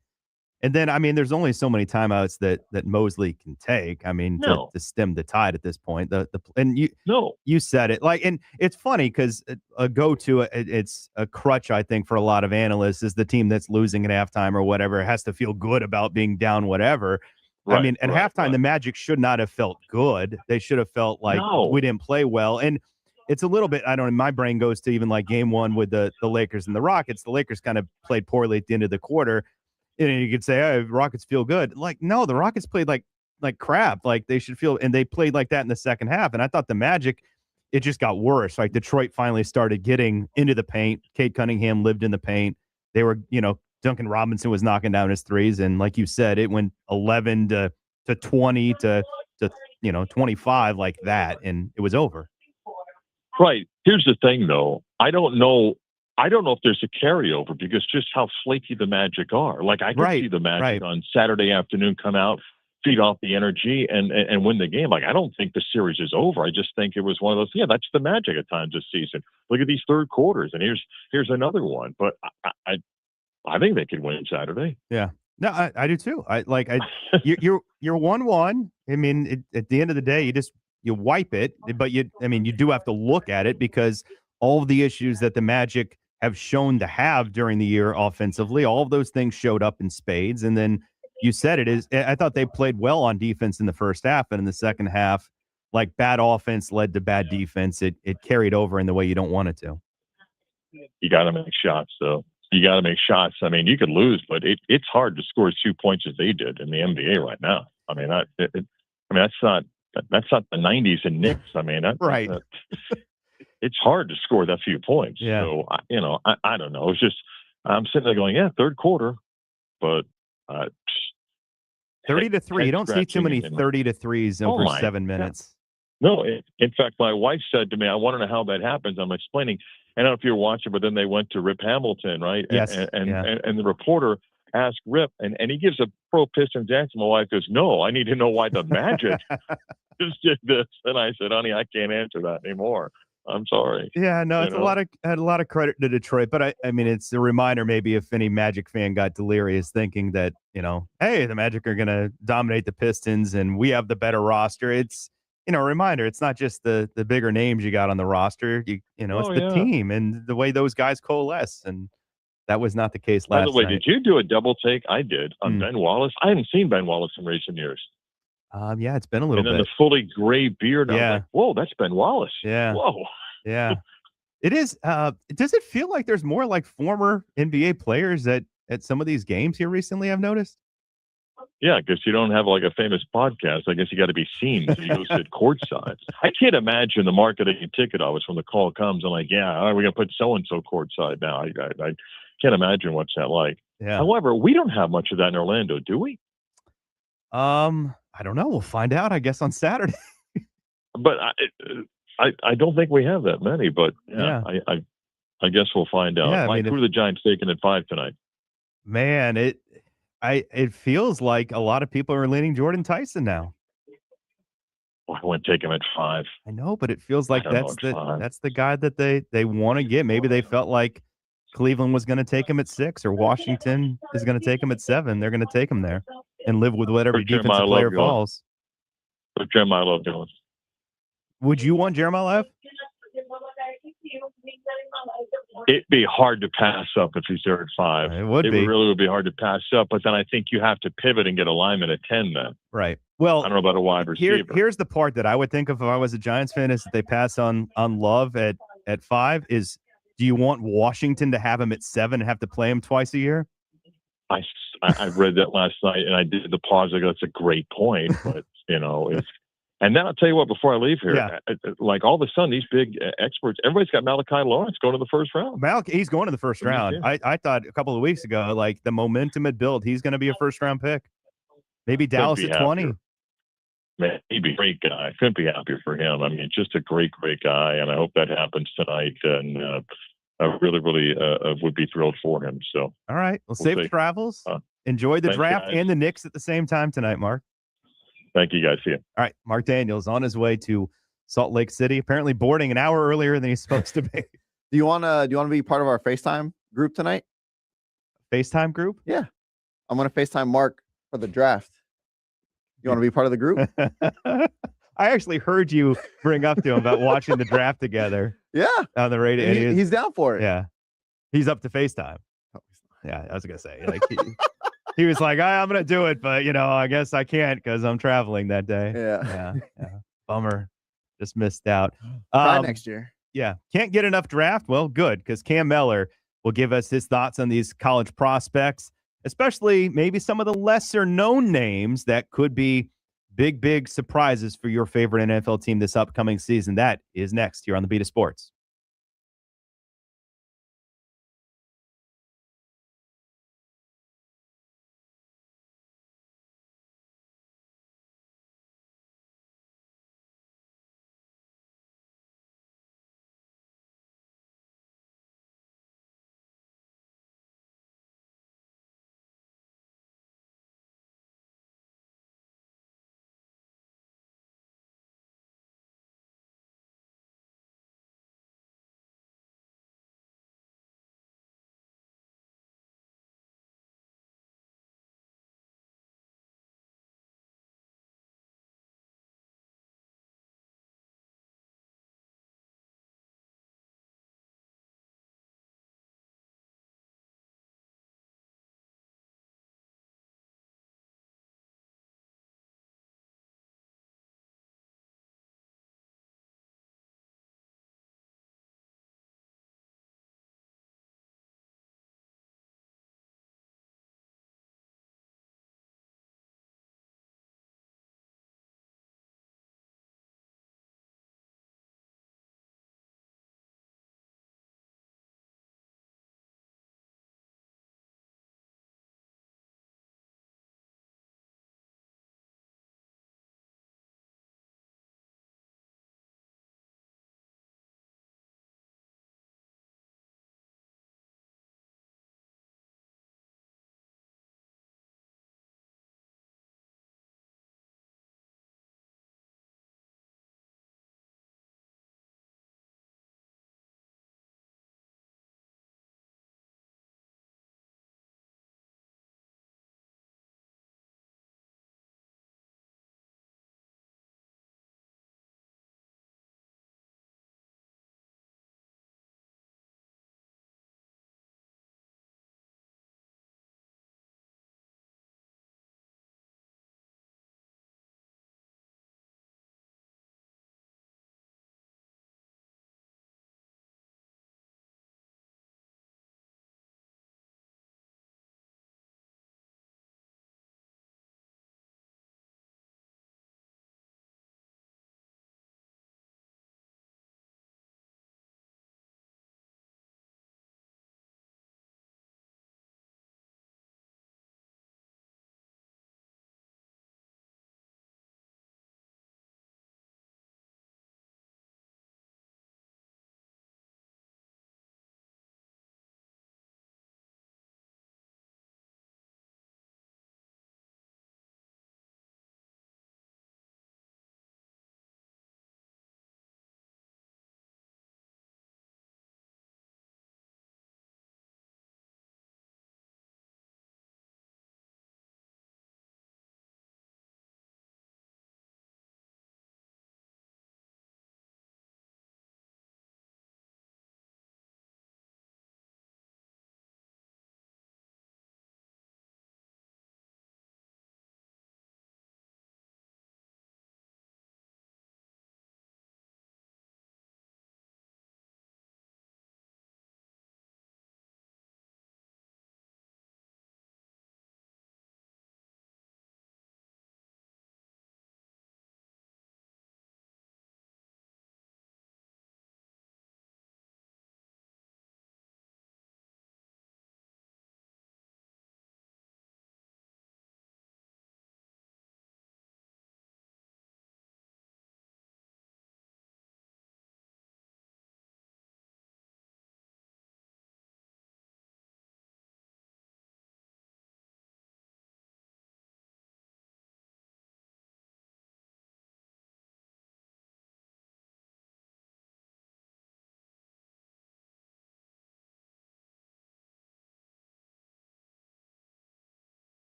And then, I mean, there's only so many timeouts that Mosley can take. I mean, to stem the tide at this point. You said it. And it's funny because it's a crutch, I think, for a lot of analysts is the team that's losing at halftime or whatever has to feel good about being down, whatever. Right, I mean, at halftime, the Magic should not have felt good. They should have felt like we didn't play well. And it's a little bit, I don't know, my brain goes to even Game 1 with the Lakers and the Rockets. The Lakers kind of played poorly at the end of the quarter. And you could say, "Oh, Rockets feel good." No, the Rockets played like crap. They should feel, and they played like that in the second half. And I thought the Magic, it just got worse. Detroit finally started getting into the paint. Cade Cunningham lived in the paint. They were, Duncan Robinson was knocking down his threes, and like you said, it went 11 to 20 to 25 like that, and it was over. Right. Here's the thing, though. I don't know if there's a carryover because just how flaky the Magic are. I could see the Magic on Saturday afternoon come out, feed off the energy, and win the game. I don't think the series is over. I just think it was one of those. Yeah, that's the Magic at times this season. Look at these third quarters, and here's another one. But I think they could win Saturday. Yeah, no, I do too. You're 1-1. I mean, at the end of the day, you wipe it, but you do have to look at it because all of the issues that the Magic have shown to have during the year offensively, all of those things showed up in spades. And then you said I thought they played well on defense in the first half, and in the second half, bad offense led to bad defense. It carried over in the way you don't want it to. You got to make shots, though. You got to make shots. I mean, you could lose, but it's hard to score 2 points as they did in the NBA right now. I mean, that's not the 90s and Knicks. I mean, right. It's hard to score that few points. Yeah. So, I don't know. It's just, I'm sitting there going, third quarter, but 30 to 3. You don't see too many 30 to 3s over 7 minutes. No, in fact, my wife said to me, I want to know how that happens. I'm explaining. I don't know if you're watching, but then they went to Rip Hamilton, right? Yes. And the reporter asked Rip, and he gives a pro Pistons answer. My wife goes, no, I need to know why the Magic just did this. And I said, honey, I can't answer that anymore. I'm sorry. Yeah, no, it's a lot of credit to Detroit, but I mean, it's a reminder maybe if any Magic fan got delirious thinking that, hey, the Magic are going to dominate the Pistons and we have the better roster. It's, a reminder. It's not just the bigger names you got on the roster. It's the team and the way those guys coalesce. And that was not the case last night. By the way, did you do a double take? I did on Ben Wallace. I hadn't seen Ben Wallace in recent years. Yeah, it's been a little bit. And then the fully gray beard. Yeah. I was like, whoa, that's Ben Wallace. Yeah. Whoa. Yeah. It is. Does it feel like there's more former NBA players at some of these games here recently, I've noticed? Yeah, because you don't have like a famous podcast. I guess you got to be seen. So you go sit courtside. I can't imagine the marketing ticket office when the call comes. I'm like, yeah, all right, we're gonna put so and so courtside now. I can't imagine what's that like. Yeah. However, we don't have much of that in Orlando, do we? I don't know. We'll find out, I guess, on Saturday. But I don't think we have that many. But yeah. I guess we'll find out. Yeah, Mike, who are the Giants taking at 5 tonight? Man, it feels like a lot of people are leaning Jordan Tyson now. Well, I wouldn't take him at 5. I know, but it feels like that's the guy that they want to get. Maybe they felt like Cleveland was going to take him at 6, or Washington is going to take him at 7. They're going to take him there and live with whatever defensive player falls. Where's Jeremiah Love going? Would you want Jeremiah Love? It'd be hard to pass up if he's there at 5. It would really be hard to pass up, but then I think you have to pivot and get a lineman at 10 then. Right. Well, I don't know about a wide receiver. Here's the part that I would think of if I was a Giants fan is that they pass on Love at 5 is, do you want Washington to have him at 7 and have to play him twice a year? I read that last night and I did the pause. I go, that's a great point, but and then I'll tell you what, before I leave here, like all of a sudden, these big experts, everybody's got Malachi Lawrence going to the first round. He's going to the first round. I thought a couple of weeks ago, like the momentum had built, he's going to be a first round pick. Maybe Dallas at 20. Man, he'd be a great guy. I couldn't be happier for him. I mean, just a great guy, and I hope that happens tonight. And I really would be thrilled for him. So, all right, well, safe travels. Enjoy the draft and the Knicks at the same time tonight, Mark. Thank you, guys. See you. All right, Mark Daniels on his way to Salt Lake City, apparently boarding an hour earlier than he's supposed to be. Do you want to be part of our FaceTime group tonight? FaceTime group? Yeah. I'm going to FaceTime Mark for the draft. You want to be part of the group? I actually heard you bring up to him about watching the draft together. Yeah. On the radio. He's down for it. Yeah. He's up to FaceTime. Yeah, I was going to say. Like he was like, I'm going to do it, but, I guess I can't because I'm traveling that day. Yeah. Bummer. Just missed out. Try next year. Yeah. Can't get enough draft? Well, good, because Cam Mellor will give us his thoughts on these college prospects, especially maybe some of the lesser-known names that could be big surprises for your favorite NFL team this upcoming season. That is next here on the Beat of Sports.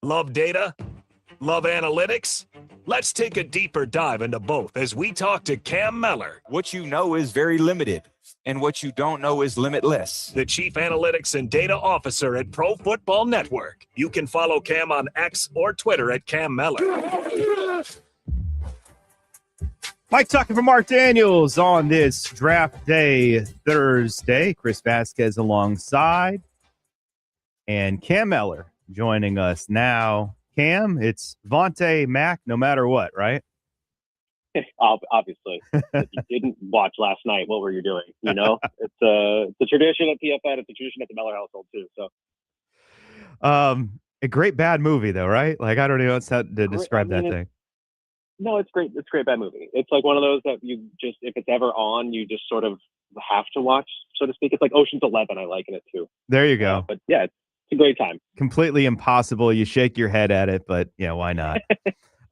Love data? Love analytics? Let's take a deeper dive into both as we talk to Cam Mellor. What you know is very limited, and what you don't know is limitless. The Chief Analytics and Data Officer at Pro Football Network. You can follow Cam on X or Twitter at Cam Mellor. Mike talking for Mark Daniels on this draft day Thursday. Chris Vasquez alongside. And Cam Mellor joining us now. Cam, it's Vontae Mac no matter what, right? Obviously. If you didn't watch last night, what were you doing? You know, it's a tradition at PFN. It's a tradition at the Mellor household too. So, a great bad movie though, right? Like I don't know how to describe that thing. No, it's great. It's a great bad movie. It's like one of those that you just, if it's ever on, you just sort of have to watch, so to speak. It's like Ocean's 11. I liken it to. There you go. But yeah, it's a great time. Completely impossible. You shake your head at it, but yeah, why not?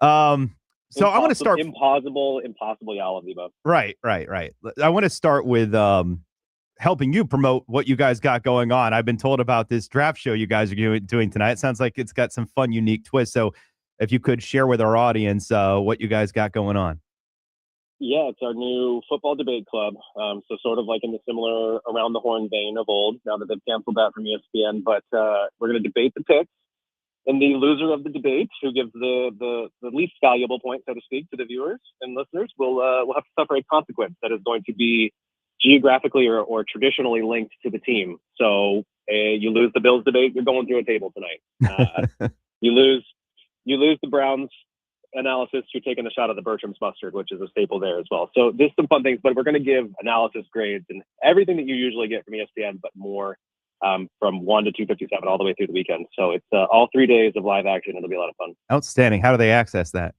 So I want to start impossible, yeah, all of the above. Right. I want to start with helping you promote what you guys got going on. I've been told about this draft show you guys are doing tonight. It sounds like it's got some fun, unique twists. So if you could share with our audience what you guys got going on. Yeah, it's our new football debate club. So sort of like in the similar around the horn vein of old, now that they've canceled that from ESPN. But we're going to debate the picks. And the loser of the debate, who gives the least valuable point, so to speak, to the viewers and listeners, will have to suffer a consequence that is going to be geographically or traditionally linked to the team. So you lose the Bills debate, you're going through a table tonight. You lose the Browns analysis, you're taking a shot at the Bertram's mustard, which is a staple there as well. So there's some fun things, but we're going to give analysis grades and everything that you usually get from ESPN, but more. From 1 to 2:57 all the way through the weekend. So it's all 3 days of live action. It'll be a lot of fun. Outstanding. How do they access that?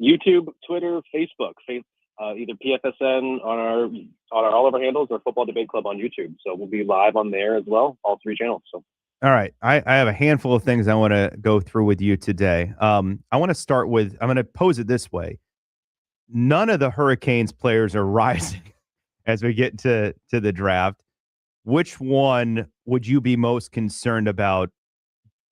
YouTube, Twitter, Facebook, either PFSN on all of our handles or Football Debate Club on YouTube. So we'll be live on there as well, all 3 channels. So. All right. I have a handful of things I want to go through with you today. I want to start with, I'm going to pose it this way. None of the Hurricanes players are rising as we get to the draft. Which one would you be most concerned about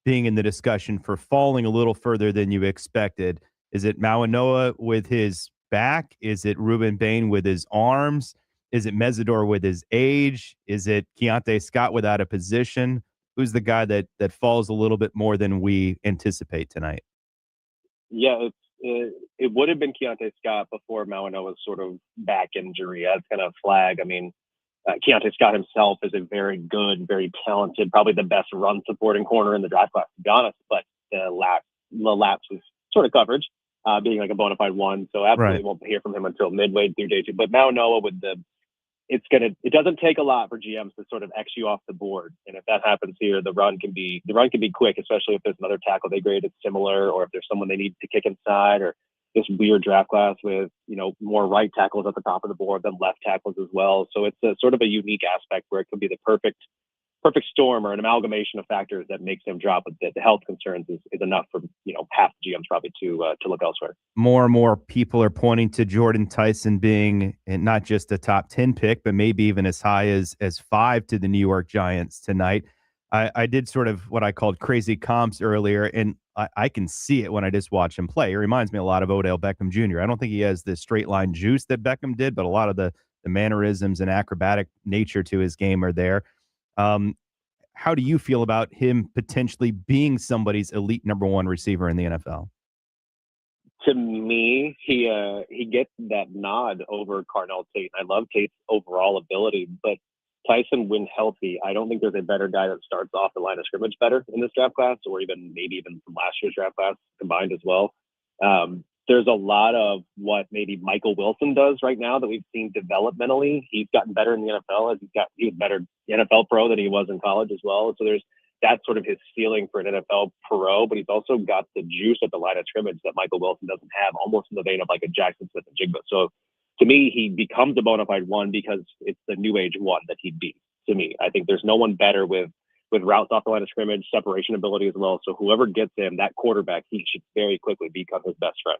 being in the discussion for falling a little further than you expected? Is it Mauanoa with his back? Is it Ruben Bain with his arms? Is it Mesidor with his age? Is it Keontae Scott without a position? Who's the guy that falls a little bit more than we anticipate tonight? Yeah, it would have been Keontae Scott before Mauanoa's sort of back injury. That's kind of flag. I mean, Keontae Scott himself is a very good, very talented, probably the best run supporting corner in the draft class, to be honest. But the lapse was sort of coverage, being like a bona fide one. So absolutely won't hear from him until midway through day 2. But Mauanoa it doesn't take a lot for GMs to sort of X you off the board. And if that happens here, the run can be quick, especially if there's another tackle they graded similar, or if there's someone they need to kick inside, or this weird draft class with, more right tackles at the top of the board than left tackles as well. So it's a sort of a unique aspect where it could be the perfect storm or an amalgamation of factors that makes him drop. But the health concerns is enough for, half the GMs probably to look elsewhere. More and more people are pointing to Jordan Tyson being not just a top 10 pick, but maybe even as high as 5 to the New York Giants tonight. I did sort of what I called crazy comps earlier, and I can see it when I just watch him play. It reminds me a lot of Odell Beckham Jr. I don't think he has the straight line juice that Beckham did, but a lot of the mannerisms and acrobatic nature to his game are there. How do you feel about him potentially being somebody's elite number 1 receiver in the NFL? To me, he gets that nod over Carnell Tate. I love Tate's overall ability, but Tyson, when healthy, I don't think there's a better guy that starts off the line of scrimmage better in this draft class, or maybe even from last year's draft class combined as well. There's a lot of what maybe Michael Wilson does right now that we've seen developmentally. He's gotten better in the NFL. He was better NFL pro than he was in college as well. So that's sort of his ceiling for an NFL pro, but he's also got the juice at the line of scrimmage that Michael Wilson doesn't have, almost in the vein of like a Jackson Smith and Jigba. So to me, he becomes a bona fide 1 because it's the new age 1 that he beats. To me, I think there's no one better with routes off the line of scrimmage, separation ability as well. So whoever gets him, that quarterback, he should very quickly become his best friend.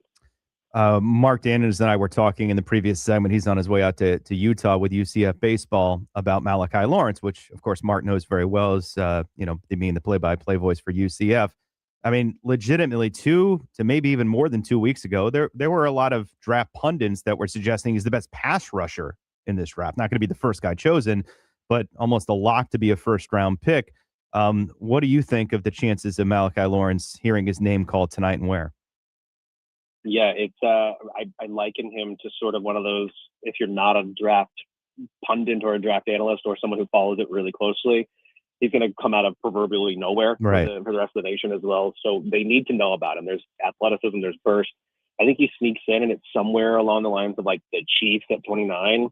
Marc Daniels and I were talking in the previous segment. He's on his way out to Utah with UCF baseball about Malachi Lawrence, which of course Marc knows very well as being the play-by-play voice for UCF. I mean, legitimately 2 to maybe even more than 2 weeks ago, there were a lot of draft pundits that were suggesting he's the best pass rusher in this draft. Not going to be the first guy chosen, but almost a lock to be a first-round pick. What do you think of the chances of Malachi Lawrence hearing his name called tonight and where? Yeah, it's I liken him to sort of one of those, if you're not a draft pundit or a draft analyst or someone who follows it really closely, he's going to come out of proverbially nowhere right. for the rest of the nation as well. So they need to know about him. There's athleticism, there's burst. I think he sneaks in, and it's somewhere along the lines of like the Chiefs at 29,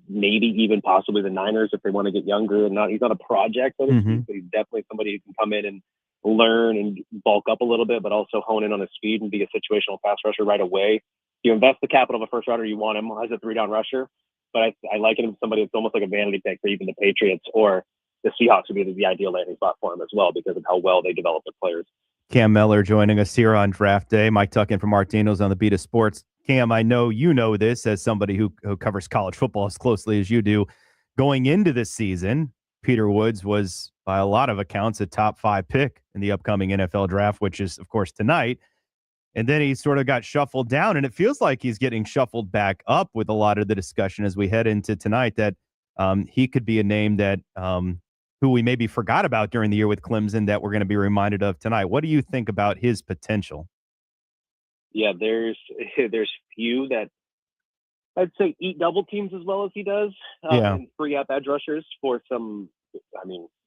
maybe even possibly the Niners if they want to get younger. And he's not a project, so to speak, but he's definitely somebody who can come in and learn and bulk up a little bit, but also hone in on his speed and be a situational pass rusher right away. You invest the capital of a first rounder, you want him as a 3-down rusher. But I like him as somebody that's almost like a vanity pick for even the Patriots or the Seahawks would be the ideal landing spot for him as well because of how well they develop their players. Cam Mellor joining us here on Draft Day. Mike Tuckin from Marc Daniels on the Beat of Sports. Cam, I know you know this as somebody who covers college football as closely as you do. Going into this season, Peter Woods was, by a lot of accounts, a top 5 pick in the upcoming NFL draft, which is, of course, tonight. And then he sort of got shuffled down, and it feels like he's getting shuffled back up with a lot of the discussion as we head into tonight that he could be a name that who we maybe forgot about during the year with Clemson that we're going to be reminded of tonight. What do you think about his potential? Yeah, there's few that I'd say eat double teams as well as he does and free up edge rushers for some,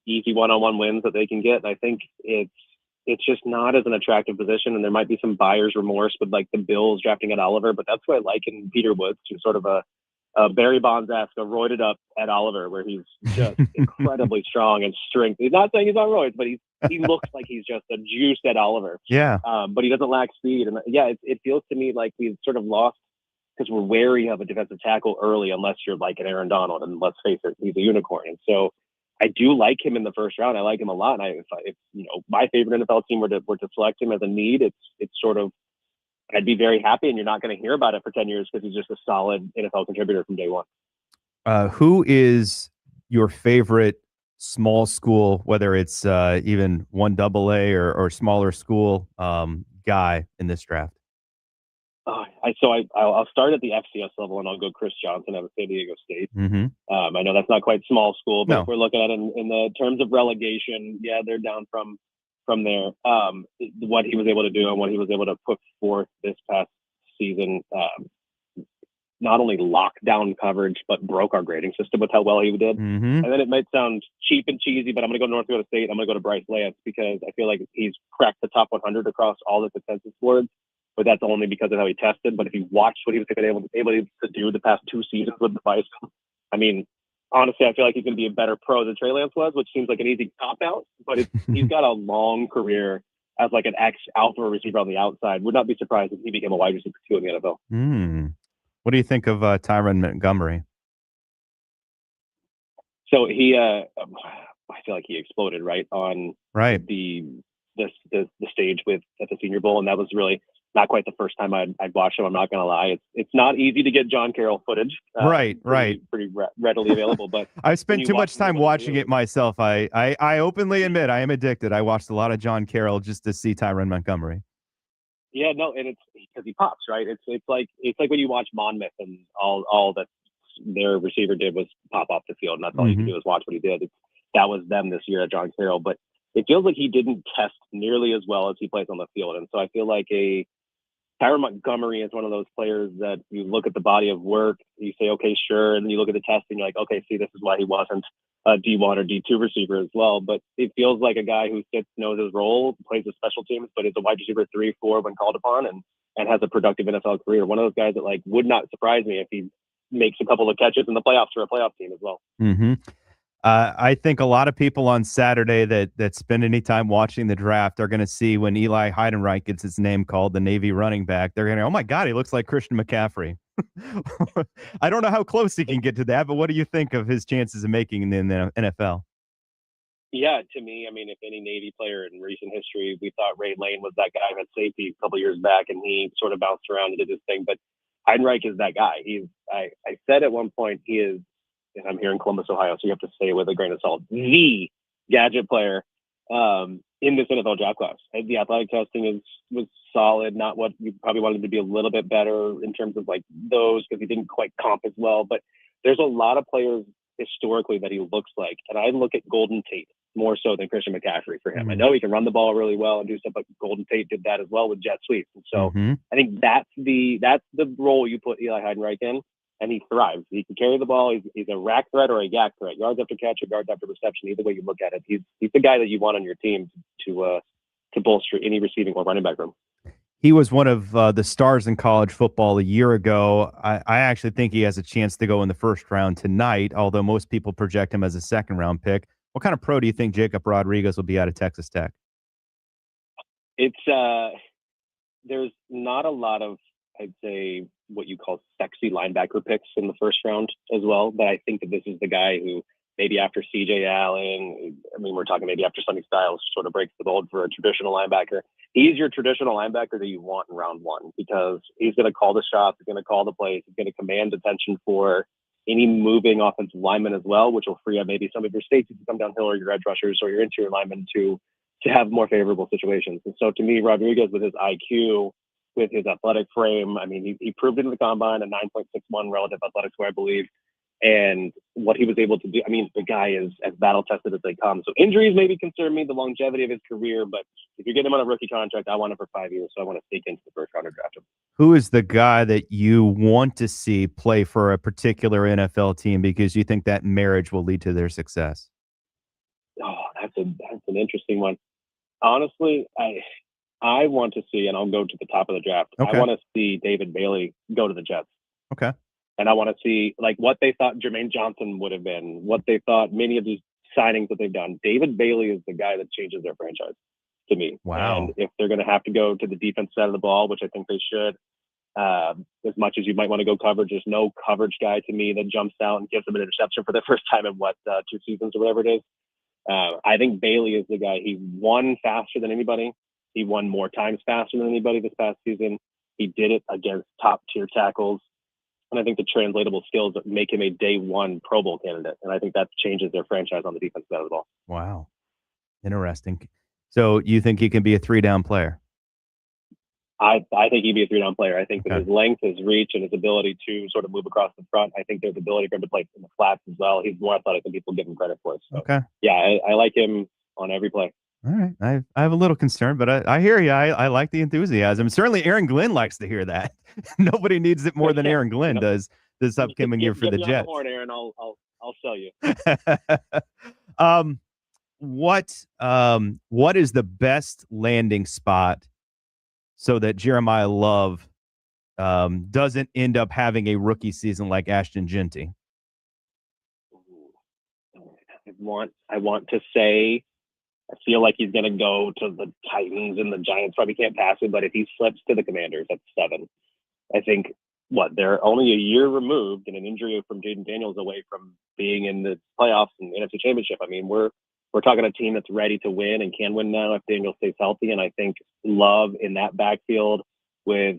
easy one-on-one wins that they can get. And I think it's just not as an attractive position, and there might be some buyer's remorse with like the Bills drafting at Oliver, but that's what I like in Peter Woods, to sort of a Barry Bonds-esque, a roided up at Oliver, where he's just incredibly strong and strength. He's not saying he's on roids, but he looks like he's just a juiced at Oliver. Yeah. But he doesn't lack speed. And yeah, it feels to me like we've sort of lost because we're wary of a defensive tackle early, unless you're like an Aaron Donald, and let's face it, he's a unicorn. And so I do like him in the first round. I like him a lot. And if my favorite NFL team were to select him as a need, it's sort of, I'd be very happy, and you're not going to hear about it for 10 years because he's just a solid NFL contributor from day one. Who is your favorite small school, whether it's even 1AA or smaller school guy in this draft? I'll start at the FCS level, and I'll go Chris Johnson out of San Diego State. Mm-hmm. I know that's not quite small school, but if we're looking at it in the terms of relegation, yeah, they're down from there. What he was able to do and what he was able to put forth this past season, not only locked down coverage, but broke our grading system with how well he did. Mm-hmm. And then it might sound cheap and cheesy, but I'm going to go North Dakota State. I'm going to go to Bryce Lance because I feel like he's cracked the top 100 across all the consensus boards, but that's only because of how he tested. But if you watch what he was able to do the past 2 seasons with the Bison, honestly, I feel like he's going to be a better pro than Trey Lance was, which seems like an easy cop-out, but he's got a long career as like an ex-alpha receiver on the outside. Would not be surprised if he became a wide receiver 2 in the NFL. What do you think of Tyron Montgomery? So he, I feel like he exploded on the stage at the Senior Bowl, and that was really not quite the first time I'd watched him. I'm not going to lie. It's not easy to get John Carroll footage. Pretty readily available. But I spent too much time watching it myself. I openly admit I am addicted. I watched a lot of John Carroll just to see Tyron Montgomery. Yeah, no, and it's because he pops, right? It's like when you watch Monmouth and all that their receiver did was pop off the field, and that's all you can do is watch what he did. That was them this year at John Carroll, but it feels like he didn't test nearly as well as he plays on the field, and so I feel like Tyron Montgomery is one of those players that you look at the body of work, you say, okay, sure. And then you look at the testing, you're like, okay, see, this is why he wasn't a D1 or D2 receiver as well. But it feels like a guy who knows his role, plays the special teams, but is a wide receiver 3-4 when called upon and has a productive NFL career. One of those guys that would not surprise me if he makes a couple of catches in the playoffs for a playoff team as well. Mm-hmm. I think a lot of people on Saturday that spend any time watching the draft are going to see when Eli Heidenreich gets his name called, the Navy running back. They're going to, oh my God, he looks like Christian McCaffrey. I don't know how close he can get to that, but what do you think of his chances of making in the NFL? Yeah, to me, if any Navy player in recent history, we thought Ray Lane was that guy at safety a couple years back, and he sort of bounced around and did his thing. But Heidenreich is that guy. I said at one point he is, and I'm here in Columbus, Ohio, so you have to say it with a grain of salt, the gadget player in in this NFL draft class. The athletic testing was solid, not what you probably wanted to be a little bit better in terms of like those, because he didn't quite comp as well. But there's a lot of players historically that he looks like. And I look at Golden Tate more so than Christian McCaffrey for him. I know he can run the ball really well and do stuff, but Golden Tate did that as well with jet sweeps. And so I think that's the role you put Eli Heidenreich in, and he thrives. He can carry the ball. He's a rack threat or a yak threat, yards after catch or yards after reception. Either way you look at it, he's the guy that you want on your team to bolster any receiving or running back room. He was one of the stars in college football a year ago. I actually think he has a chance to go in the first round tonight, although most people project him as a second-round pick. What kind of pro do you think Jacob Rodriguez will be out of Texas Tech? It's there's not a lot of, I'd say, what you call sexy linebacker picks in the first round as well. But I think that this is the guy who maybe after C.J. Allen, I mean, we're talking maybe after Sonny Styles sort of breaks the mold for a traditional linebacker. He's your traditional linebacker that you want in round one, because he's going to call the shots, he's going to call the plays, he's going to command attention for any moving offensive linemen as well, which will free up maybe some of your safeties to come downhill, or your edge rushers or your interior linemen to have more favorable situations. And so to me, Rodriguez, with his IQ, with his athletic frame, I mean, he proved it in the combine, a 9.61 relative athletic score, I believe. And what he was able to do, I mean, the guy is as battle tested as they come. So injuries maybe concern me, the longevity of his career, but if you're getting him on a rookie contract, I want him for 5 years. So I want to sneak into the first round and draft him. Who is the guy that you want to see play for a particular NFL team because you think that marriage will lead to their success? Oh, that's an interesting one. Honestly, I want to see, and I'll go to the top of the draft. Okay. I want to see David Bailey go to the Jets. Okay. And I want to see like what they thought Jermaine Johnson would have been, what they thought many of these signings that they've done. David Bailey is the guy that changes their franchise to me. Wow. And if they're going to have to go to the defense side of the ball, which I think they should, as much as you might want to go coverage, there's no coverage guy to me that jumps out and gives them an interception for the first time in 2 seasons or whatever it is. I think Bailey is the guy. He won faster than anybody. He won more times faster than anybody this past season. He did it against top tier tackles. And I think the translatable skills that make him a day one Pro Bowl candidate. And I think that changes their franchise on the defense side of the ball. Wow. Interesting. So you think he can be a 3-down player? I think he'd be a 3-down player. I think that his length, his reach, and his ability to sort of move across the front, I think there's ability for him to play in the flats as well. He's more athletic than people give him credit for. So, yeah, I like him on every play. All right. I have a little concern, but I hear you. I like the enthusiasm. Certainly Aaron Glenn likes to hear that. Nobody needs it more than Aaron Glenn does this upcoming year for the Jets. On the horn, Aaron, I'll sell you. What is the best landing spot so that Jeremiah Love doesn't end up having a rookie season like Ashton Genty? I want to say, I feel like he's going to go to the Titans, and the Giants probably can't pass him, but if he slips to the Commanders, that's 7. I think, they're only a year removed and an injury from Jaden Daniels away from being in the playoffs and the NFC Championship. I mean, we're talking a team that's ready to win and can win now if Daniels stays healthy, and I think Love in that backfield with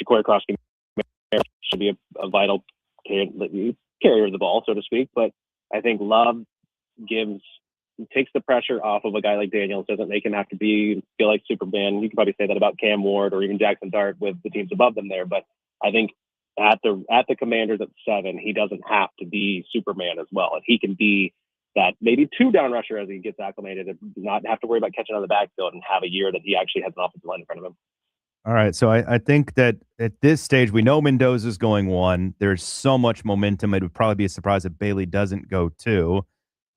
Ja'Cory Cross should be a vital carrier of the ball, so to speak. But I think Love takes the pressure off of a guy like Daniels, doesn't make him have to feel like Superman. You can probably say that about Cam Ward or even Jackson Dart with the teams above them there. But I think at the Commanders at 7, he doesn't have to be Superman as well. And he can be that maybe 2-down rusher as he gets acclimated and not have to worry about catching on the backfield and have a year that he actually has an offensive line in front of him. All right. So I think that at this stage, we know Mendoza's going 1. There's so much momentum. It would probably be a surprise if Bailey doesn't go 2.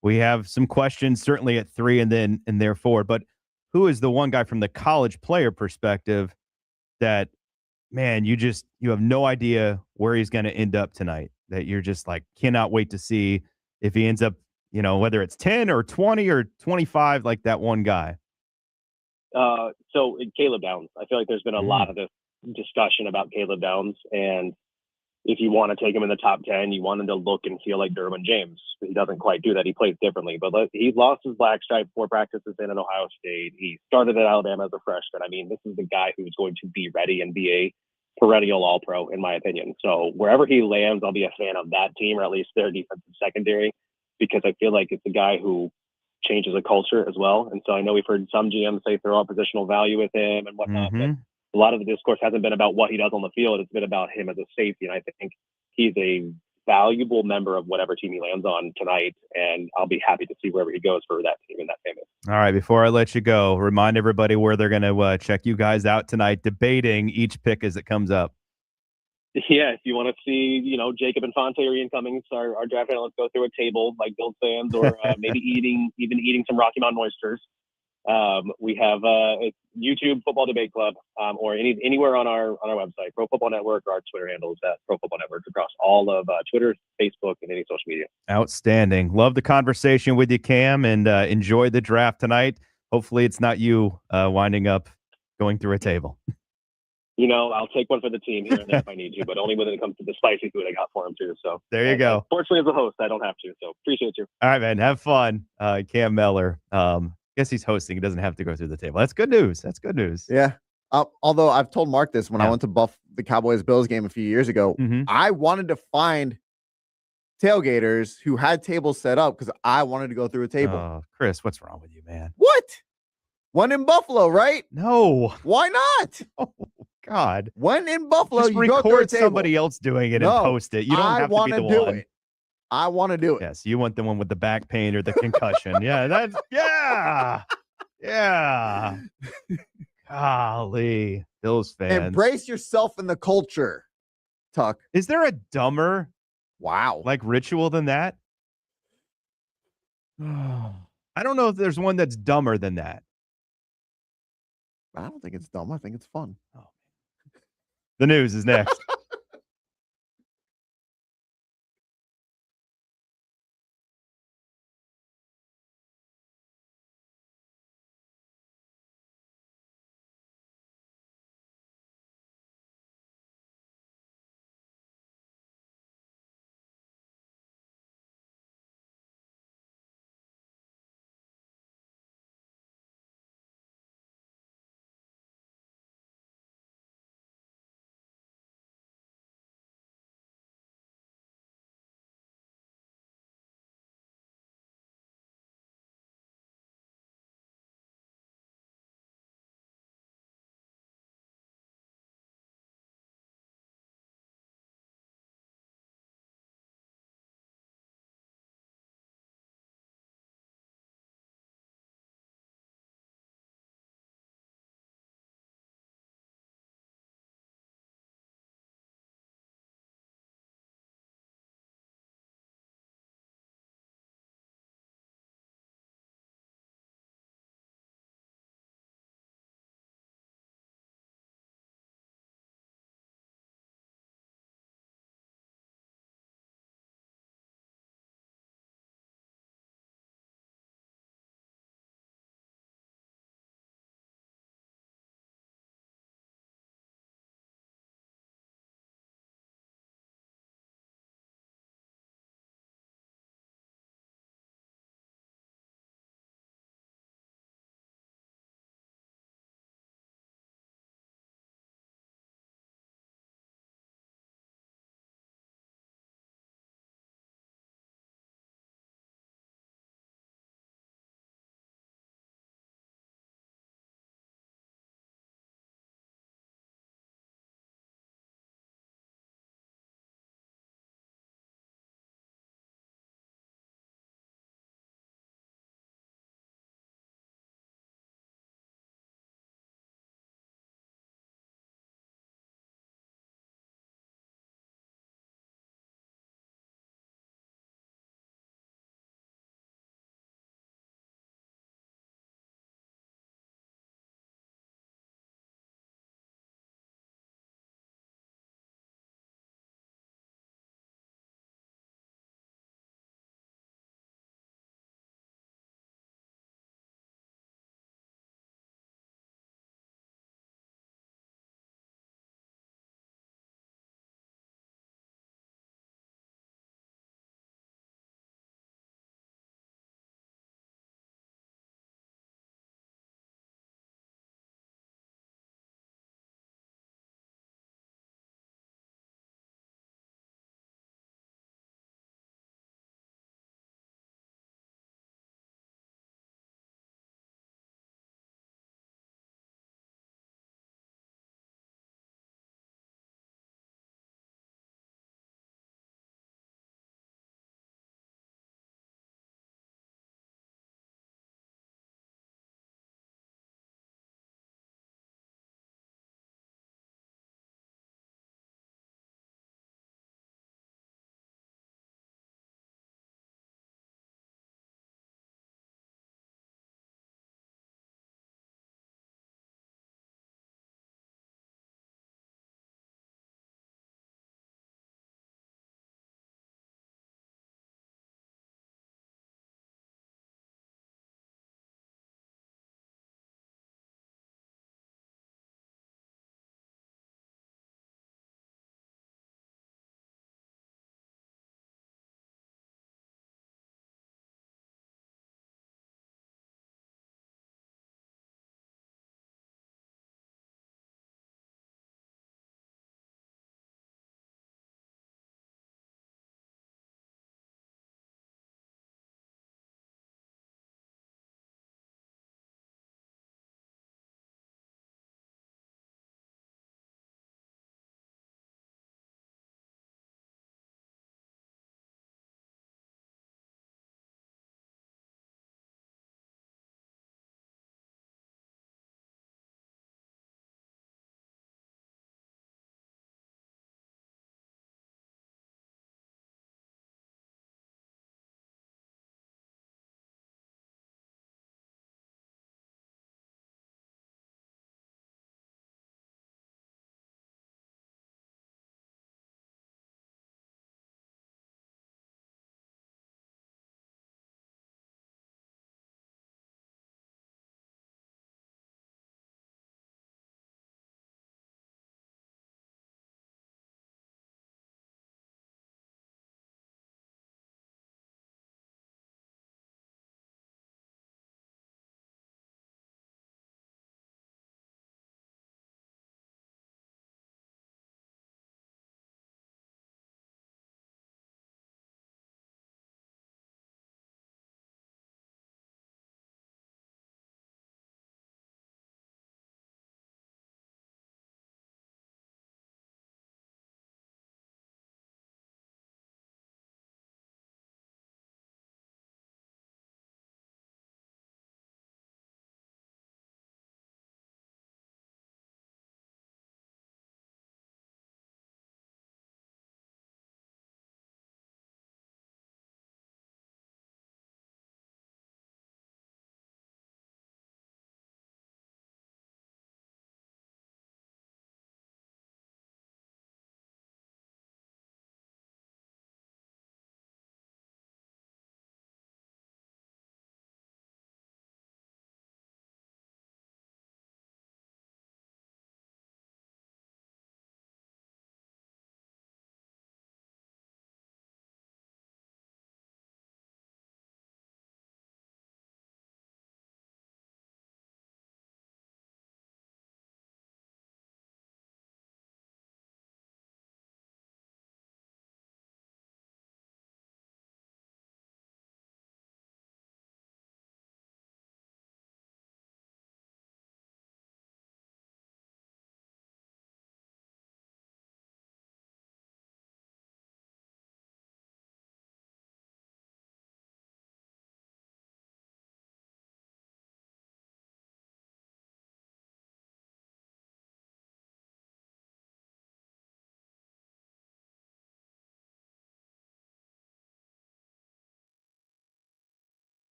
We have some questions certainly at 3 and there 4, but who is the one guy from the college player perspective that, man, you have no idea where he's going to end up tonight, that you're just like, cannot wait to see if he ends up, whether it's 10 or 20 or 25, like that one guy? So Caleb Downs, I feel like there's been a lot of this discussion about Caleb Downs, and if you want to take him in the top 10, you want him to look and feel like Derwin James. He doesn't quite do that. He plays differently, but he lost his black stripe 4 practices in at Ohio State. He started at Alabama as a freshman. I mean, this is the guy who's going to be ready and be a perennial All-Pro, in my opinion. So wherever he lands, I'll be a fan of that team, or at least their defensive secondary, because I feel like it's a guy who changes a culture as well. And so I know we've heard some GMs say throw out positional value with him and whatnot, but a lot of the discourse hasn't been about what he does on the field. It's been about him as a safety. And I think he's a valuable member of whatever team he lands on tonight. And I'll be happy to see wherever he goes for that team and that family. All right. Before I let you go, remind everybody where they're going to check you guys out tonight, debating each pick as it comes up. Yeah, if you want to see, Jacob and Fonte are incoming, so our draft analysts go through a table like Bills fans, or maybe eating some Rocky Mountain oysters. We have YouTube Football Debate Club, or anywhere on our website, Pro Football Network, or our Twitter handles at Pro Football Network across all of Twitter, Facebook, and any social media. Outstanding. Love the conversation with you, Cam, and enjoy the draft tonight. Hopefully it's not you winding up going through a table. I'll take one for the team here and there if I need to, but only when it comes to the spicy food I got for him too. So there you go. Fortunately, as a host, I don't have to. So appreciate you. All right, man. Have fun. Cam Mellor. Guess he's hosting. He doesn't have to go through the table. That's good news. Yeah. Although I've told Mark this when I went to the Cowboys-Bills game a few years ago, I wanted to find tailgaters who had tables set up because I wanted to go through a table. Chris, what's wrong with you, man? What? One in Buffalo, right? No. Why not? Oh, God. One in Buffalo, just you record go through a table. Somebody else doing it and post it. You don't have to be the one. It. I want to do it. Yes, you want the one with the back pain or the concussion. Yeah. Golly, Bills fans. Embrace yourself in the culture, Tuck. Is there a dumber ritual than that? I don't know if there's one that's dumber than that. I don't think it's dumb. I think it's fun. The news is next.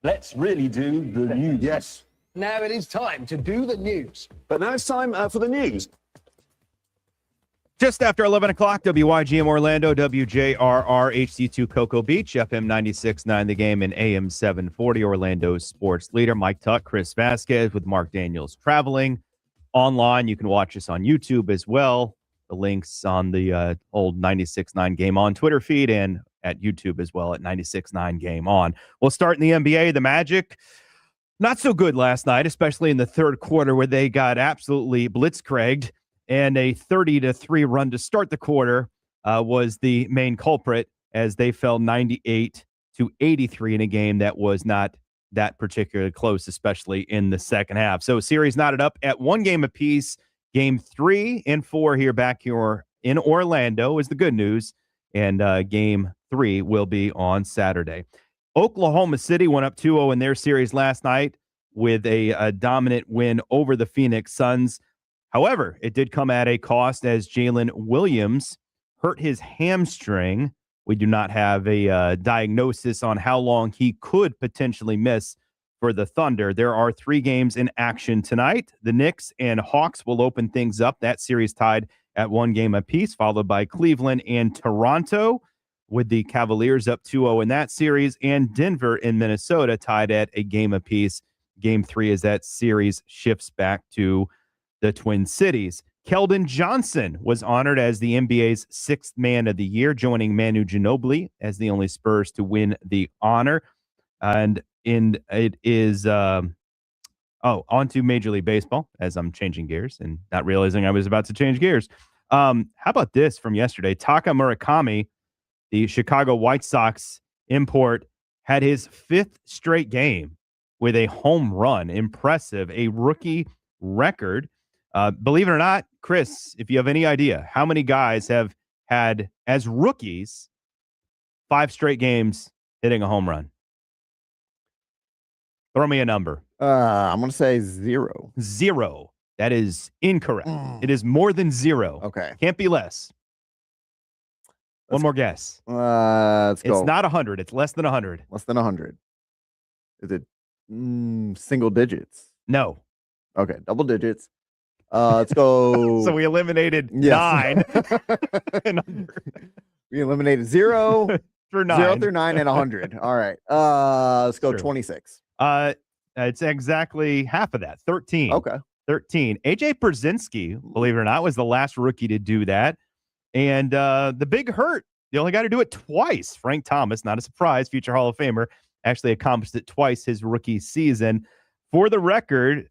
Let's really do the news. Yes. Now it is time to do the news. But now it's time for the news. Just after 11 o'clock, WYGM Orlando, WJRR HD2 Cocoa Beach, FM 96.9 The Game, and AM 740 Orlando's sports leader. Mike Tuck, Chris Vasquez with Mark Daniels traveling. Online, you can watch us on YouTube as well. The links on the old 96.9 Game On Twitter feed and at YouTube as well at 96.9 Game On. We'll start in the NBA. The Magic, not so good last night, especially in the third quarter where they got absolutely blitzkrieged. And a 30-3 run to start the quarter was the main culprit as they fell 98-83 in a game that was not that particularly close, especially in the second half. So series knotted up at 1 game apiece. Game 3 and 4 back here in Orlando is the good news. And game 3 will be on Saturday. Oklahoma City went up 2-0 in their series last night with a dominant win over the Phoenix Suns. However, it did come at a cost as Jalen Williams hurt his hamstring. We do not have a diagnosis on how long he could potentially miss for the Thunder. There are 3 games in action tonight. The Knicks and Hawks will open things up. That series tied at 1 game apiece, followed by Cleveland and Toronto, with the Cavaliers up 2-0 in that series, and Denver and Minnesota tied at a game apiece. Game 3 as that series shifts back to the Twin Cities. Keldon Johnson was honored as the NBA's 6th Man of the Year, joining Manu Ginobili as the only Spurs to win the honor. And it is on to Major League Baseball, as I'm changing gears and not realizing I was about to change gears. How about this from yesterday? Taka Murakami, the Chicago White Sox import, had his 5th straight game with a home run. Impressive. A rookie record. Believe it or not, Chris, if you have any idea how many guys have had, as rookies, 5 straight games hitting a home run. Throw me a number. I'm going to say 0. 0. That is incorrect. It is more than 0. Okay. Can't be less. One more guess. Let's go. It's not 100. It's less than 100. Less than 100. Is it single digits? No. Okay, double digits. Let's go. So we eliminated 9. We eliminated 0 through 9. 0 through 9 and 100. All right. Let's go 26. It's exactly half of that. 13. Okay. 13. AJ Pierzynski, believe it or not, was the last rookie to do that. And the big hurt, you only got to do it twice. Frank Thomas, not a surprise, future Hall of Famer, actually accomplished it twice his rookie season. For the record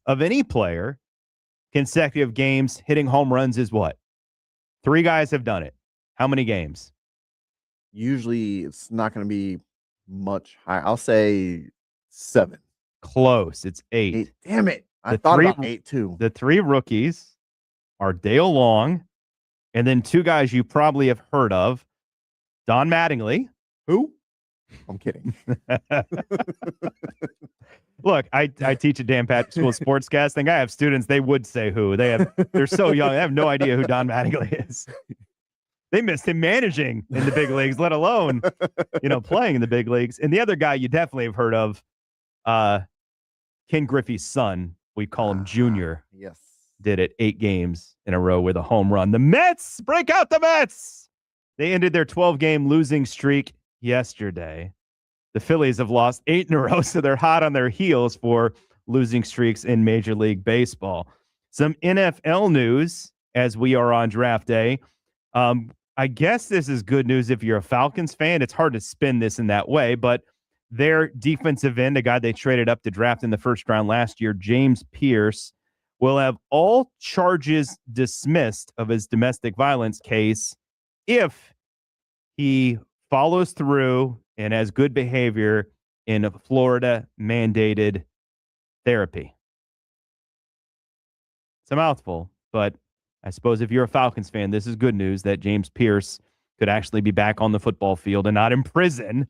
of any player, consecutive games hitting home runs is what? 3 guys have done it. How many games? Usually it's not going to be much higher. I'll say 7. Close. It's 8. Damn it. I thought about 8 too. The 3 rookies are Dale Long, and then 2 guys you probably have heard of. Don Mattingly. Who? I'm kidding. Look, I teach at Dan Patrick School of Sportscasting. I have students, they would say who. They're so young, they have no idea who Don Mattingly is. They missed him managing in the big leagues, let alone, playing in the big leagues. And the other guy you definitely have heard of, Ken Griffey's son, we call him Junior. Yes. Did it 8 games in a row with a home run. The Mets, break out the Mets. They ended their 12-game losing streak yesterday. The Phillies have lost 8 in a row, so they're hot on their heels for losing streaks in Major League Baseball. Some NFL news as we are on draft day. I guess this is good news if you're a Falcons fan. It's hard to spin this in that way, but their defensive end, a guy they traded up to draft in the first round last year, James Pierce, will have all charges dismissed of his domestic violence case if he follows through and has good behavior in Florida mandated therapy. It's a mouthful, but I suppose if you're a Falcons fan, this is good news that James Pierce could actually be back on the football field and not in prison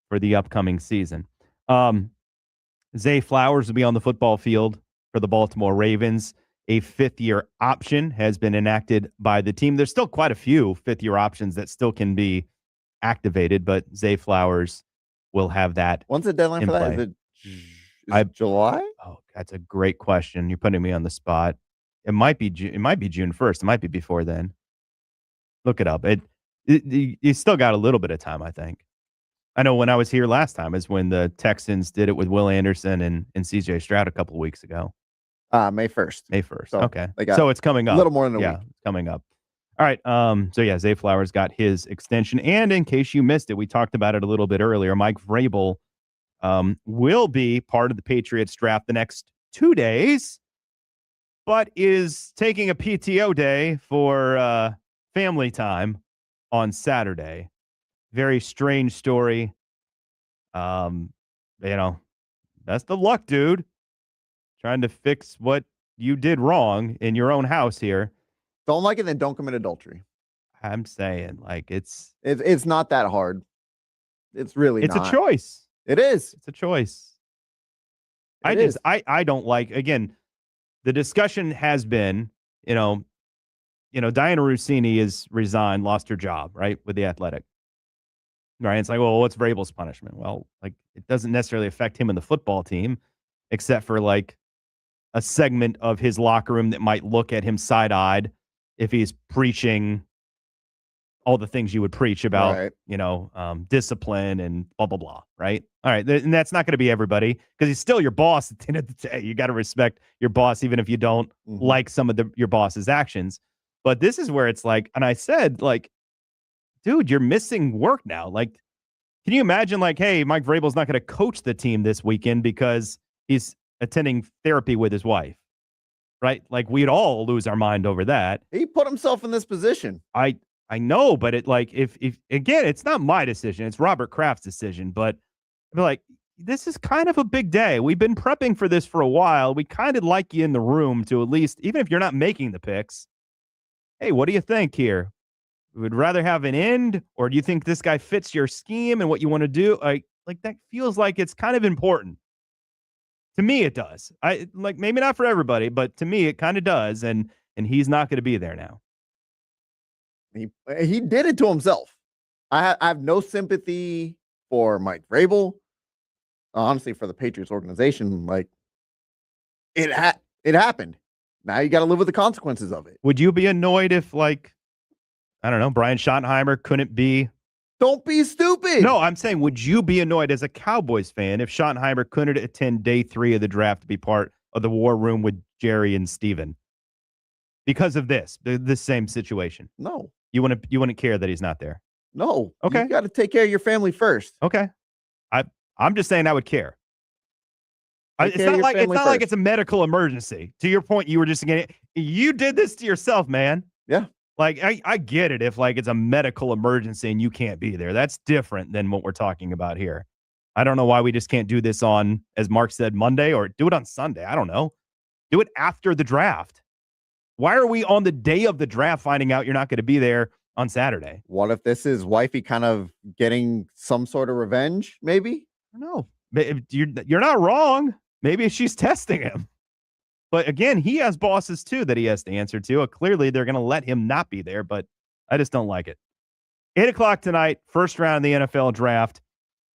for the upcoming season. Zay Flowers will be on the football field for the Baltimore Ravens. A 5th-year option has been enacted by the team. There's still quite a few 5th-year options that still can be activated, but Zay Flowers will have that. When's the deadline in for that? play. Is it July? Oh, that's a great question. You're putting me on the spot. It might be June 1st. It might be before then. Look it up. You still got a little bit of time, I think. I know when I was here last time is when the Texans did it with Will Anderson and CJ Stroud a couple of weeks ago. May 1st. May 1st. So okay. So it's coming up. A little more than a week. It's coming up. All right. So yeah, Zay Flowers got his extension. And in case you missed it, we talked about it a little bit earlier. Mike Vrabel will be part of the Patriots draft the next 2 days, but is taking a PTO day for family time on Saturday. Very strange story. That's the luck, dude. Trying to fix what you did wrong in your own house here. Don't like it, then don't commit adultery. I'm saying, like, it's not that hard. It's really not. It's a choice. It is. It's a choice. I don't like, again, the discussion has been, Diana Rossini is resigned, lost her job, right, with the Athletic. Right. It's like, well, what's Vrabel's punishment? Well, like, it doesn't necessarily affect him and the football team, except for like a segment of his locker room that might look at him side-eyed if he's preaching all the things you would preach about, discipline and blah, blah, blah. Right. All right. And that's not going to be everybody because he's still your boss at the end of the day. You got to respect your boss, even if you don't like some of your boss's actions. But this is where it's like, and I said, like, dude, you're missing work now. Like, can you imagine, like, hey, Mike Vrabel's not going to coach the team this weekend because he's attending therapy with his wife, right? Like, we'd all lose our mind over that. He put himself in this position. I know, but it, like, if again, it's not my decision. It's Robert Kraft's decision. But I feel like this is kind of a big day. We've been prepping for this for a while. We kind of like you in the room to at least, even if you're not making the picks, hey, what do you think here? Would rather have an end, or do you think this guy fits your scheme and what you want to do? Like that feels like it's kind of important. To me, it does. I like, maybe not for everybody, but to me, it kind of does. And he's not going to be there now. He did it to himself. I have no sympathy for Mike Vrabel. Honestly, for the Patriots organization, like it happened. Now you got to live with the consequences of it. Would you be annoyed if, like, I don't know, Brian Schottenheimer couldn't be? Don't be stupid. No, I'm saying, would you be annoyed as a Cowboys fan if Schottenheimer couldn't attend day 3 of the draft to be part of the war room with Jerry and Steven? Because of this same situation? No. You wouldn't care that he's not there? No. Okay. You got to take care of your family first. Okay. I'm just saying I would care. It's not like it's a medical emergency. To your point, you were just getting, you did this to yourself, man. Yeah. Like, I get it if, like, it's a medical emergency and you can't be there. That's different than what we're talking about here. I don't know why we just can't do this on, as Mark said, Monday, or do it on Sunday. I don't know. Do it after the draft. Why are we on the day of the draft finding out you're not going to be there on Saturday? What if this is wifey kind of getting some sort of revenge, maybe? I don't know. You're not wrong. Maybe she's testing him. But again, he has bosses too that he has to answer to. Clearly, they're going to let him not be there, but I just don't like it. 8:00 tonight, first round of the NFL draft.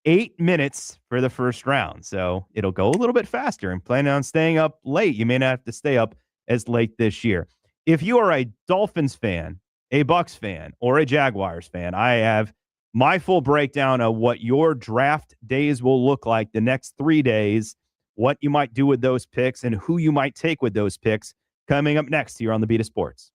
8 minutes for the first round. So it'll go a little bit faster, and planning on staying up late. You may not have to stay up as late this year. If you are a Dolphins fan, a Bucks fan, or a Jaguars fan, I have my full breakdown of what your draft days will look like the next 3 days, what you might do with those picks, and who you might take with those picks coming up next here on the Beat of Sports.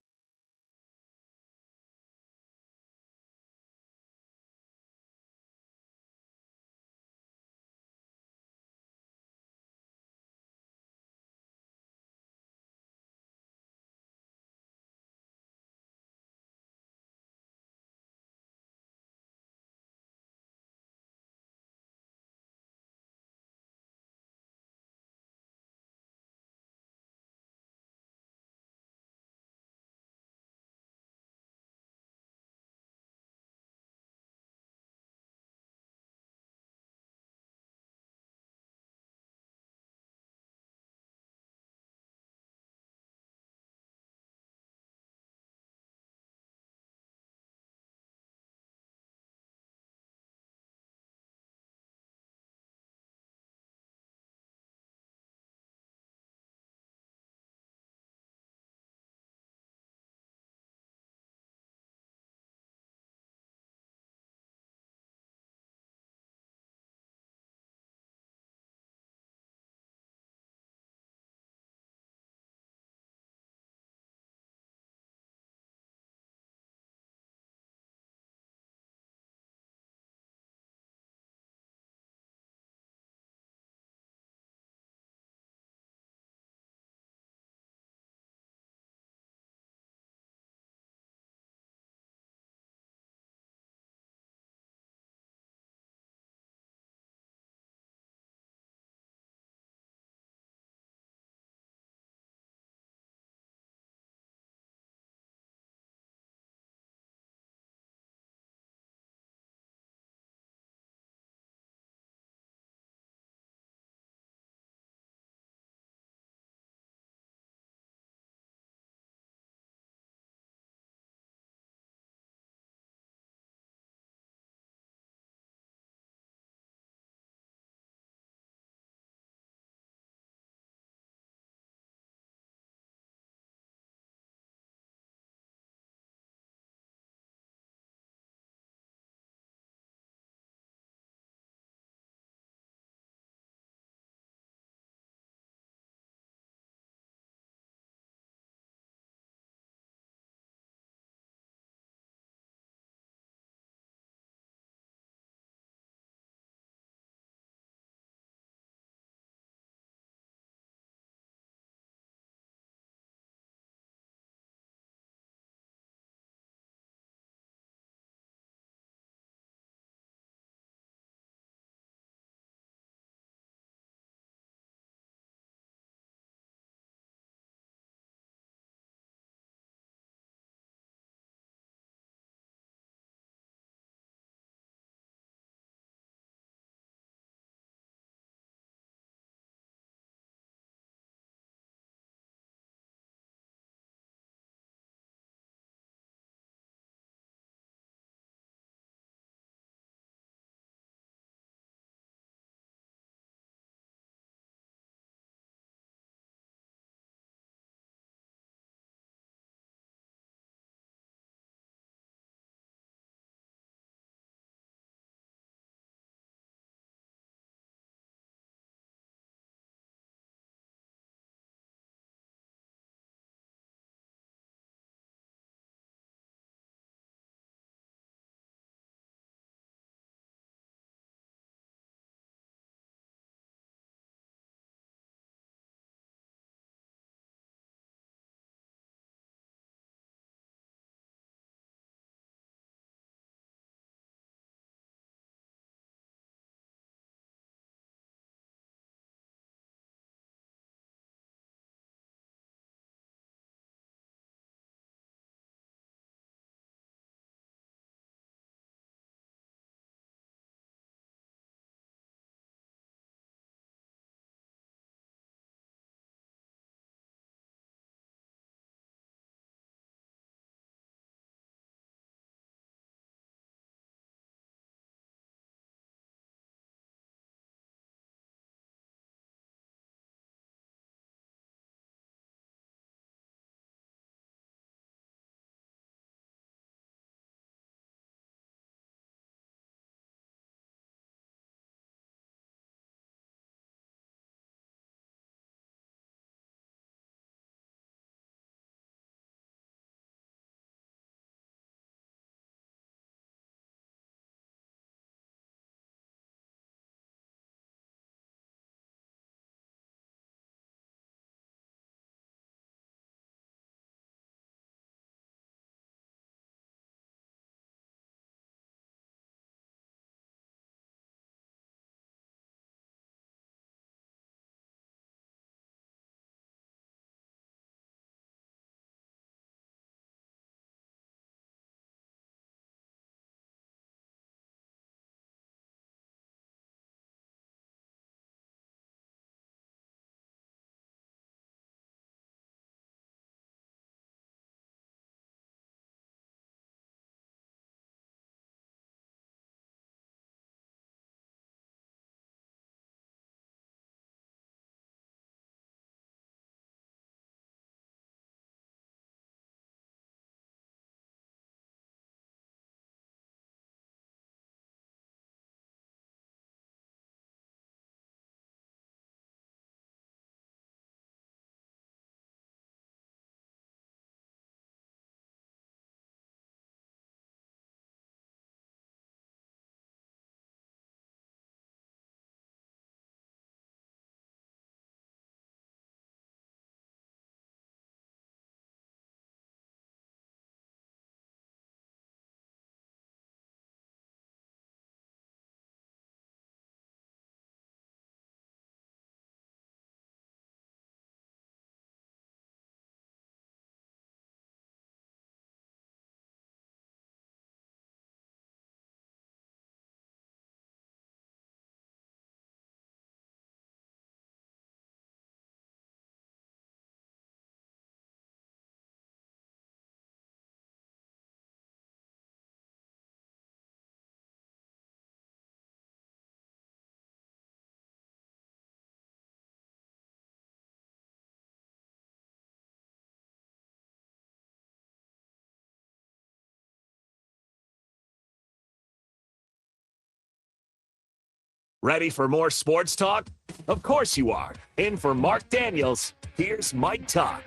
Ready for more sports talk? Of course you are. In for Marc Daniels, here's Mike Tuck.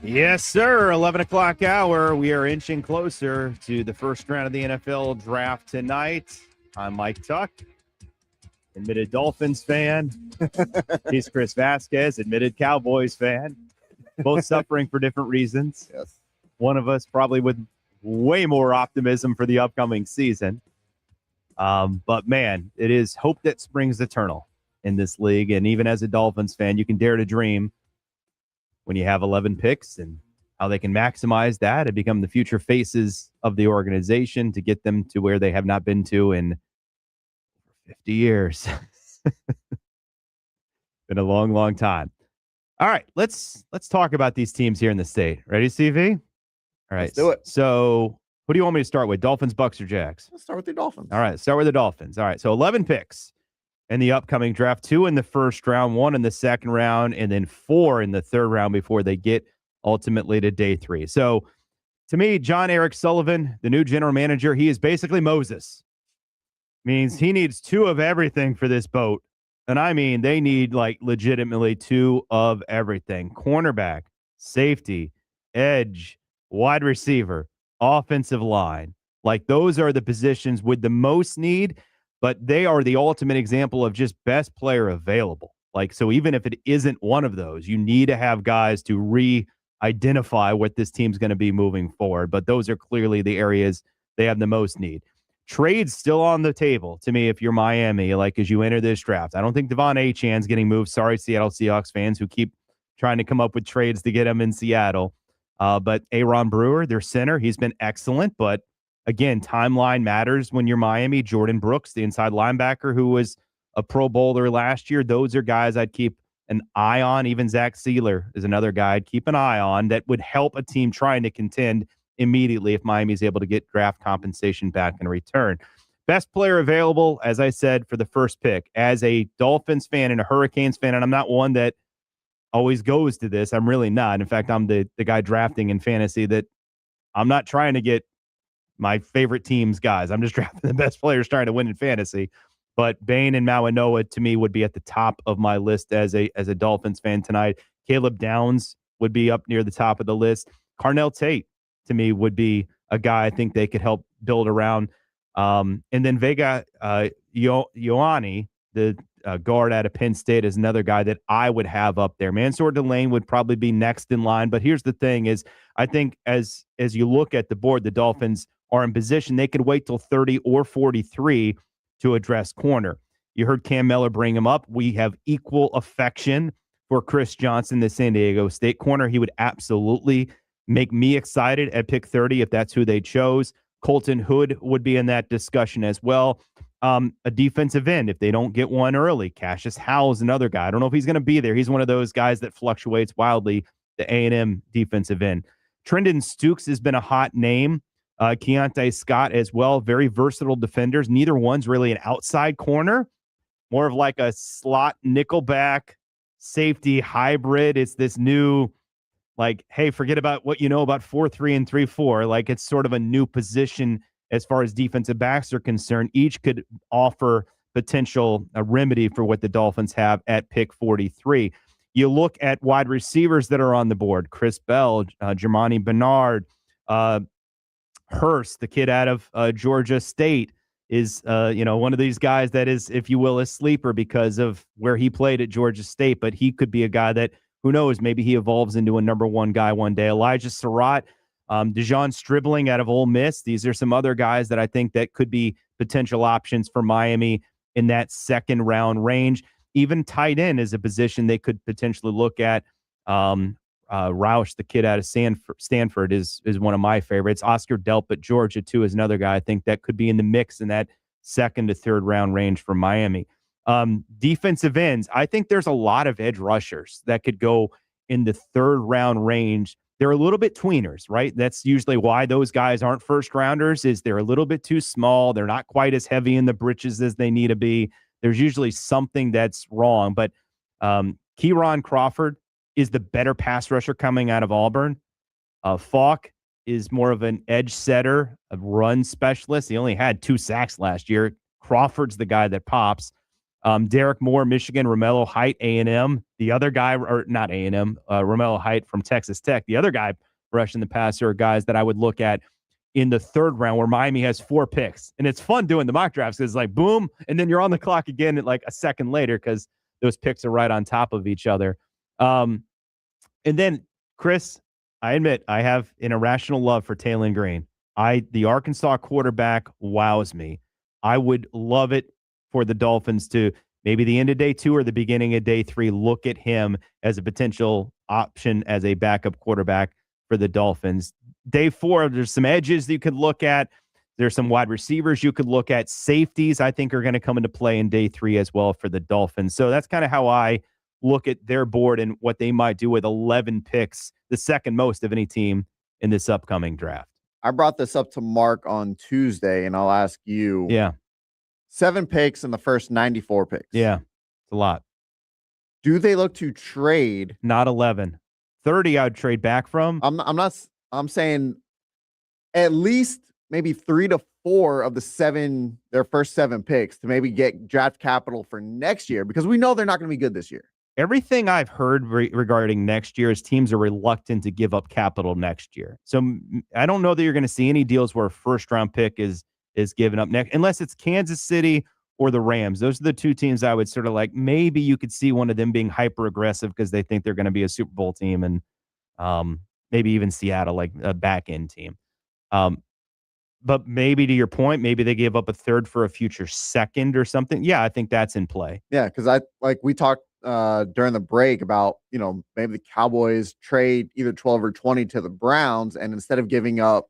Yes, sir. 11 o'clock hour. We are inching closer to the first round of the NFL draft tonight. I'm Mike Tuck, admitted Dolphins fan. He's Chris Vasquez, admitted Cowboys fan. Both suffering for different reasons. Yes. One of us probably with way more optimism for the upcoming season. But, man, it is hope that springs eternal in this league. And even as a Dolphins fan, you can dare to dream when you have 11 picks and how they can maximize that and become the future faces of the organization to get them to where they have not been to in 50 years. Been a long, long time. All right, let's talk about these teams here in the state. Ready, CV? All right, let's do it. So who do you want me to start with? Dolphins, Bucks, or Jags? Let's start with the Dolphins. All right, start with the Dolphins. All right, so 11 picks in the upcoming draft, 2 in the first round, 1 in the second round, and then 4 in the third round before they get ultimately to day 3. So to me, John Eric Sullivan, the new general manager, he is basically Moses. Means he needs 2 of everything for this boat. And I mean, they need like legitimately 2 of everything. Cornerback, safety, edge, wide receiver, offensive line. Like those are the positions with the most need, but they are the ultimate example of just best player available. Like, so even if it isn't one of those, you need to have guys to re-identify what this team's going to be moving forward. But those are clearly the areas they have the most need. Trades still on the table to me if you're Miami, like as you enter this draft. I don't think Devon Achan's getting moved. Sorry, Seattle Seahawks fans who keep trying to come up with trades to get him in Seattle. But Aaron Brewer, their center, he's been excellent. But again, timeline matters when you're Miami. Jordan Brooks, the inside linebacker who was a Pro Bowler last year. Those are guys I'd keep an eye on. Even Zach Sealer is another guy I'd keep an eye on that would help a team trying to contend immediately if Miami is able to get draft compensation back in return. Best player available, as I said, for the first pick. As a Dolphins fan and a Hurricanes fan, and I'm not one that always goes to this. I'm really not. In fact, I'm the guy drafting in fantasy that I'm not trying to get my favorite teams guys. I'm just drafting the best players trying to win in fantasy. But Bain and Mawanoa, to me, would be at the top of my list as a Dolphins fan tonight. Caleb Downs would be up near the top of the list. Carnell Tate, to me, would be a guy I think they could help build around. And then Vega Ioane, the guard out of Penn State, is another guy that I would have up there. Mansour Delane would probably be next in line. But here's the thing is, I think as you look at the board, the Dolphins are in position. They could wait till 30 or 43 to address corner. You heard Cam Miller bring him up. We have equal affection for Chris Johnson, the San Diego State corner. He would absolutely make me excited at pick 30 if that's who they chose. Colton Hood would be in that discussion as well. A defensive end, if they don't get one early. Cassius Howell's another guy. I don't know if he's going to be there. He's one of those guys that fluctuates wildly, the A&M defensive end. Trendon Stukes has been a hot name. Keontae Scott as well. Very versatile defenders. Neither one's really an outside corner. More of like a slot nickelback safety hybrid. It's this new, like, hey, forget about what you know about 4-3 and 3-4. Like, it's sort of a new position as far as defensive backs are concerned. Each could offer potential a remedy for what the Dolphins have at pick 43. You look at wide receivers that are on the board. Chris Bell, Jermani Bernard, Hurst, the kid out of Georgia State, is one of these guys that is, if you will, a sleeper because of where he played at Georgia State. But he could be a guy that, who knows, maybe he evolves into a number one guy one day. Elijah Surratt, Dejon Stribling out of Ole Miss. These are some other guys that I think that could be potential options for Miami in that second round range. Even tight end is a position they could potentially look at. Roush, the kid out of Stanford, is one of my favorites. Oscar Delp at Georgia, too, is another guy I think that could be in the mix in that second to third round range for Miami. Defensive ends, I think there's a lot of edge rushers that could go in the third round range. They're a little bit tweeners, right? That's usually why those guys aren't first rounders, is they're a little bit too small. They're not quite as heavy in the britches as they need to be. There's usually something that's wrong. But Kieron Crawford is the better pass rusher coming out of Auburn. Falk is more of an edge setter, a run specialist. He only had 2 sacks last year. Crawford's the guy that pops. Derek Moore, Michigan, Romello Height, A&M. The other guy, or not A&M, Romello Height from Texas Tech. The other guy rushing the passer are guys that I would look at in the third round where Miami has 4 picks. And it's fun doing the mock drafts because it's like, boom, and then you're on the clock again at like a second later because those picks are right on top of each other. And then, Chris, I admit I have an irrational love for Taylon Green. The Arkansas quarterback wows me. I would love it for the Dolphins to maybe the end of day 2 or the beginning of day 3 look at him as a potential option as a backup quarterback for the Dolphins. Day 4, there's some edges that you could look at. There's some wide receivers you could look at. Safeties, I think, are going to come into play in day 3 as well for the Dolphins. So that's kind of how I look at their board and what they might do with 11 picks, the second most of any team in this upcoming draft. I brought this up to Mark on Tuesday, and I'll ask you. Yeah. 7 picks in the first 94 picks. Yeah, it's a lot. Do they look to trade? Not 11. 30 I'd trade back from. I'm saying at least maybe 3 to 4 of their first 7 picks to maybe get draft capital for next year, because we know they're not going to be good this year. Everything I've heard regarding next year is teams are reluctant to give up capital next year. So I don't know that you're going to see any deals where a first-round pick is given up next, unless it's Kansas City or the Rams. Those are the 2 teams I would sort of like. Maybe you could see one of them being hyper-aggressive because they think they're going to be a Super Bowl team, and maybe even Seattle, like a back-end team. But maybe to your point, maybe they gave up a third for a future second or something. Yeah, I think that's in play. Yeah, because we talked during the break about, maybe the Cowboys trade either 12 or 20 to the Browns, and instead of giving up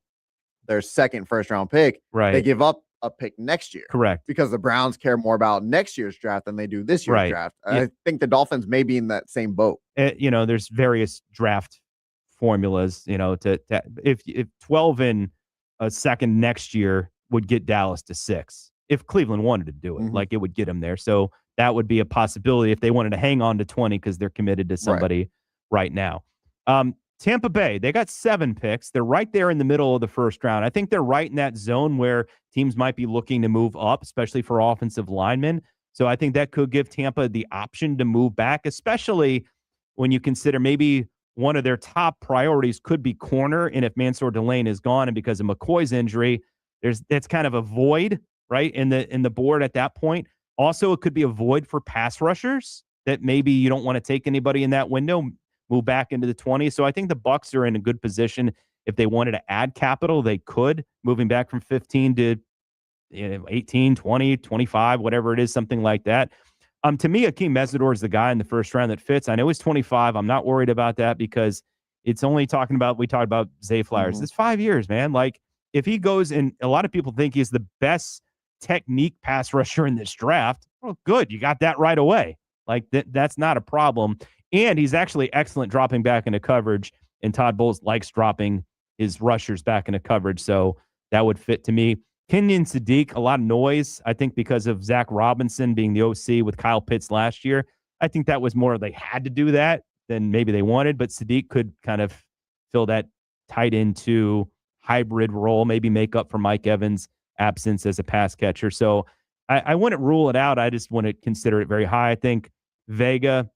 their second first-round pick, right, they give up a pick next year. Correct. Because the Browns care more about next year's draft than they do this year's draft. Yeah. I think the Dolphins may be in that same boat. There's various draft formulas, if 12 in a second next year would get Dallas to 6. If Cleveland wanted to do it, like it would get them there. So that would be a possibility if they wanted to hang on to 20 because they're committed to somebody right now. Tampa Bay, they got 7 picks. They're right there in the middle of the first round. I think they're right in that zone where teams might be looking to move up, especially for offensive linemen. So I think that could give Tampa the option to move back, especially when you consider maybe one of their top priorities could be corner. And if Mansour Delane is gone and because of McCoy's injury, that's kind of a void, right, in the board at that point. Also, it could be a void for pass rushers that maybe you don't want to take anybody in that window, move back into the 20s. So I think the Bucs are in a good position. If they wanted to add capital, they could, moving back from 15 to 18, 20, 25, whatever it is, something like that. To me, Akeem Mesidor is the guy in the first round that fits. I know he's 25. I'm not worried about that because it's only we talked about Zay Flowers. It's 5 years, man. Like, if he goes, and a lot of people think he's the best technique pass rusher in this draft, well, good. You got that right away. Like, that's not a problem. And he's actually excellent dropping back into coverage, and Todd Bowles likes dropping his rushers back into coverage. So that would fit to me. Kenyon Sadiq, a lot of noise, I think, because of Zach Robinson being the OC with Kyle Pitts last year. I think that was more they had to do that than maybe they wanted, but Sadiq could kind of fill that tight end to hybrid role, maybe make up for Mike Evans' absence as a pass catcher. So I wouldn't rule it out. I just want to consider it very high. I think Vega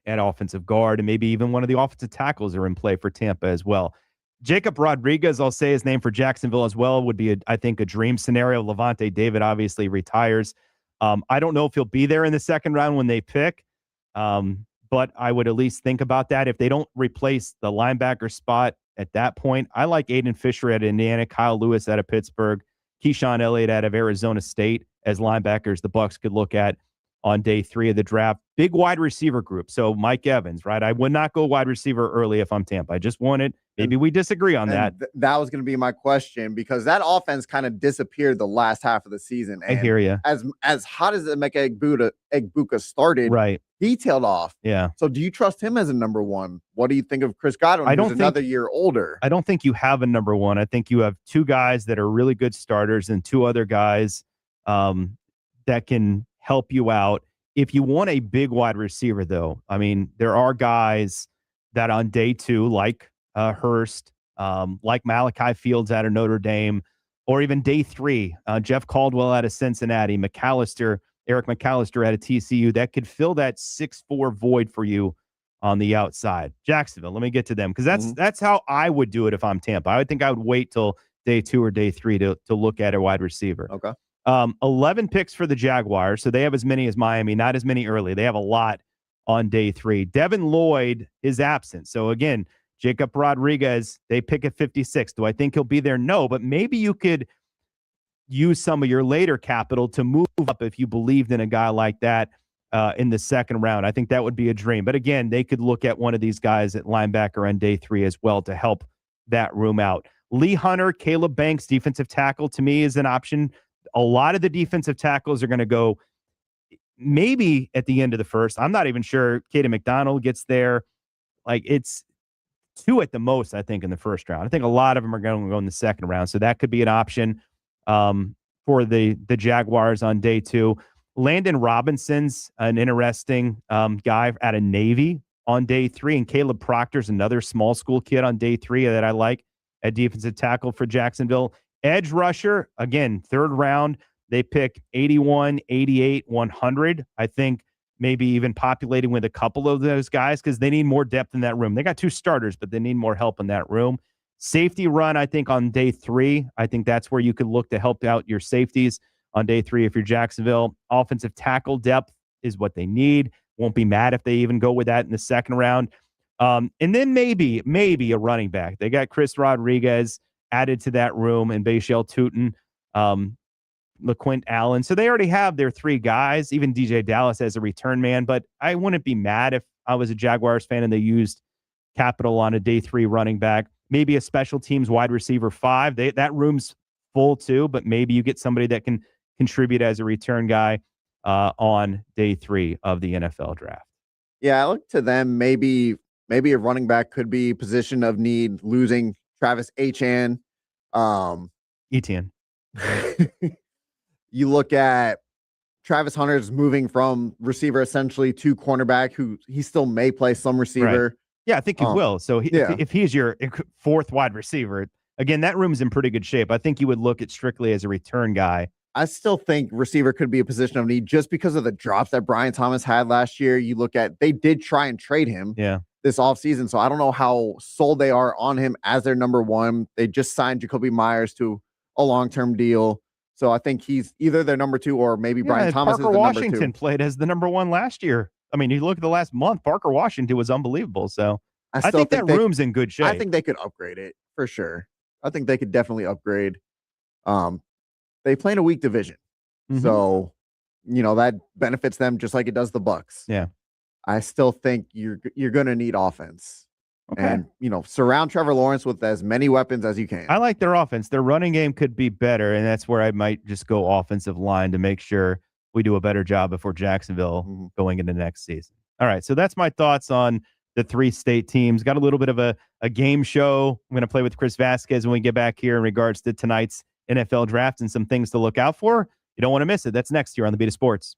at offensive guard and maybe even one of the offensive tackles are in play for Tampa as well. Jacob Rodriguez, I'll say his name for Jacksonville as well, would be, I think, a dream scenario. Levante David obviously retires. I don't know if he'll be there in the second round when they pick, but I would at least think about that. If they don't replace the linebacker spot at that point, I like Aiden Fisher at Indiana, Kyle Lewis out of Pittsburgh, Keyshawn Elliott out of Arizona State as linebackers the Bucs could look at on day 3 of the draft. Big wide receiver group. So Mike Evans, right? I would not go wide receiver early if I'm Tampa. I just wanted, maybe we disagree on that. That was going to be my question, because that offense kind of disappeared the last half of the season. And I hear you. As hot as Emeka Egbuka started, right, he tailed off. Yeah. So do you trust him as a number one? What do you think of Chris Godwin, who's another year older? I don't think you have a number one. I think you have 2 guys that are really good starters and 2 other guys that can help you out. If you want a big wide receiver, though, I mean, there are guys that on day 2, like Hurst, like Malachi Fields out of Notre Dame, or even day 3. Jeff Caldwell out of Cincinnati, Eric McAllister out of TCU. That could fill that 6'4" void for you on the outside. Jacksonville, let me get to them because that's how I would do it if I'm Tampa. I would think I would wait till day 2 or day 3 to look at a wide receiver. Okay. 11 picks for the Jaguars, so they have as many as Miami, not as many early. They have a lot on day 3. Devin Lloyd is absent. So again, Jacob Rodriguez, they pick at 56. Do I think he'll be there? No, but maybe you could use some of your later capital to move up if you believed in a guy like that in the second round. I think that would be a dream. But again, they could look at one of these guys at linebacker on day 3 as well to help that room out. Lee Hunter, Caleb Banks, defensive tackle, to me is an option. A lot of the defensive tackles are going to go maybe at the end of the first. I'm not even sure Kaden McDonald gets there. Like, it's 2 at the most, I think, in the first round. I think a lot of them are going to go in the second round. So that could be an option for the Jaguars on day 2. Landon Robinson's an interesting guy out of Navy on day 3. And Caleb Proctor's another small school kid on day 3 that I like at defensive tackle for Jacksonville. Edge rusher, again, third round. They pick 81, 88, 100. I think maybe even populating with a couple of those guys because they need more depth in that room. They got 2 starters, but they need more help in that room. Safety run, I think, on day 3. I think that's where you could look to help out your safeties on day 3 if you're Jacksonville. Offensive tackle depth is what they need. Won't be mad if they even go with that in the second round. And then maybe a running back. They got Chris Rodriguez added to that room and Bashal Tutin, LaQuint Allen. So they already have their 3 guys, even DJ Dallas as a return man. But I wouldn't be mad if I was a Jaguars fan and they used capital on a day 3 running back. Maybe a special teams wide receiver 5. That room's full too, but maybe you get somebody that can contribute as a return guy on day 3 of the NFL draft. Yeah, I look to them. Maybe a running back could be position of need, losing Travis Etienne. Etienne. You look at Travis Hunter's moving from receiver essentially to cornerback, who he still may play some receiver. Right. Yeah, I think he will. So if he's your 4th wide receiver, again, that room's in pretty good shape. I think you would look at strictly as a return guy. I still think receiver could be a position of need just because of the drops that Brian Thomas had last year. You look at, they did try and trade him this offseason. So I don't know how sold they are on him as their number 1. They just signed Jacoby Myers to a long-term deal. So I think he's either their number 2 or maybe Brian Thomas Parker is the Washington number 2. Played as the number 1 last year. I mean, you look at the last month, Parker Washington was unbelievable. So I think that room's in good shape. I think they could upgrade it for sure. I think they could definitely upgrade. They play in a weak division. So, that benefits them just like it does the Bucs. Yeah. I still think you're going to need offense. Okay. And, surround Trevor Lawrence with as many weapons as you can. I like their offense. Their running game could be better, and that's where I might just go offensive line to make sure we do a better job before Jacksonville going into next season. All right, so that's my thoughts on the 3 state teams. Got a little bit of a game show. I'm going to play with Chris Vasquez when we get back here in regards to tonight's NFL draft and some things to look out for. You don't want to miss it. That's next here on the Beat of Sports.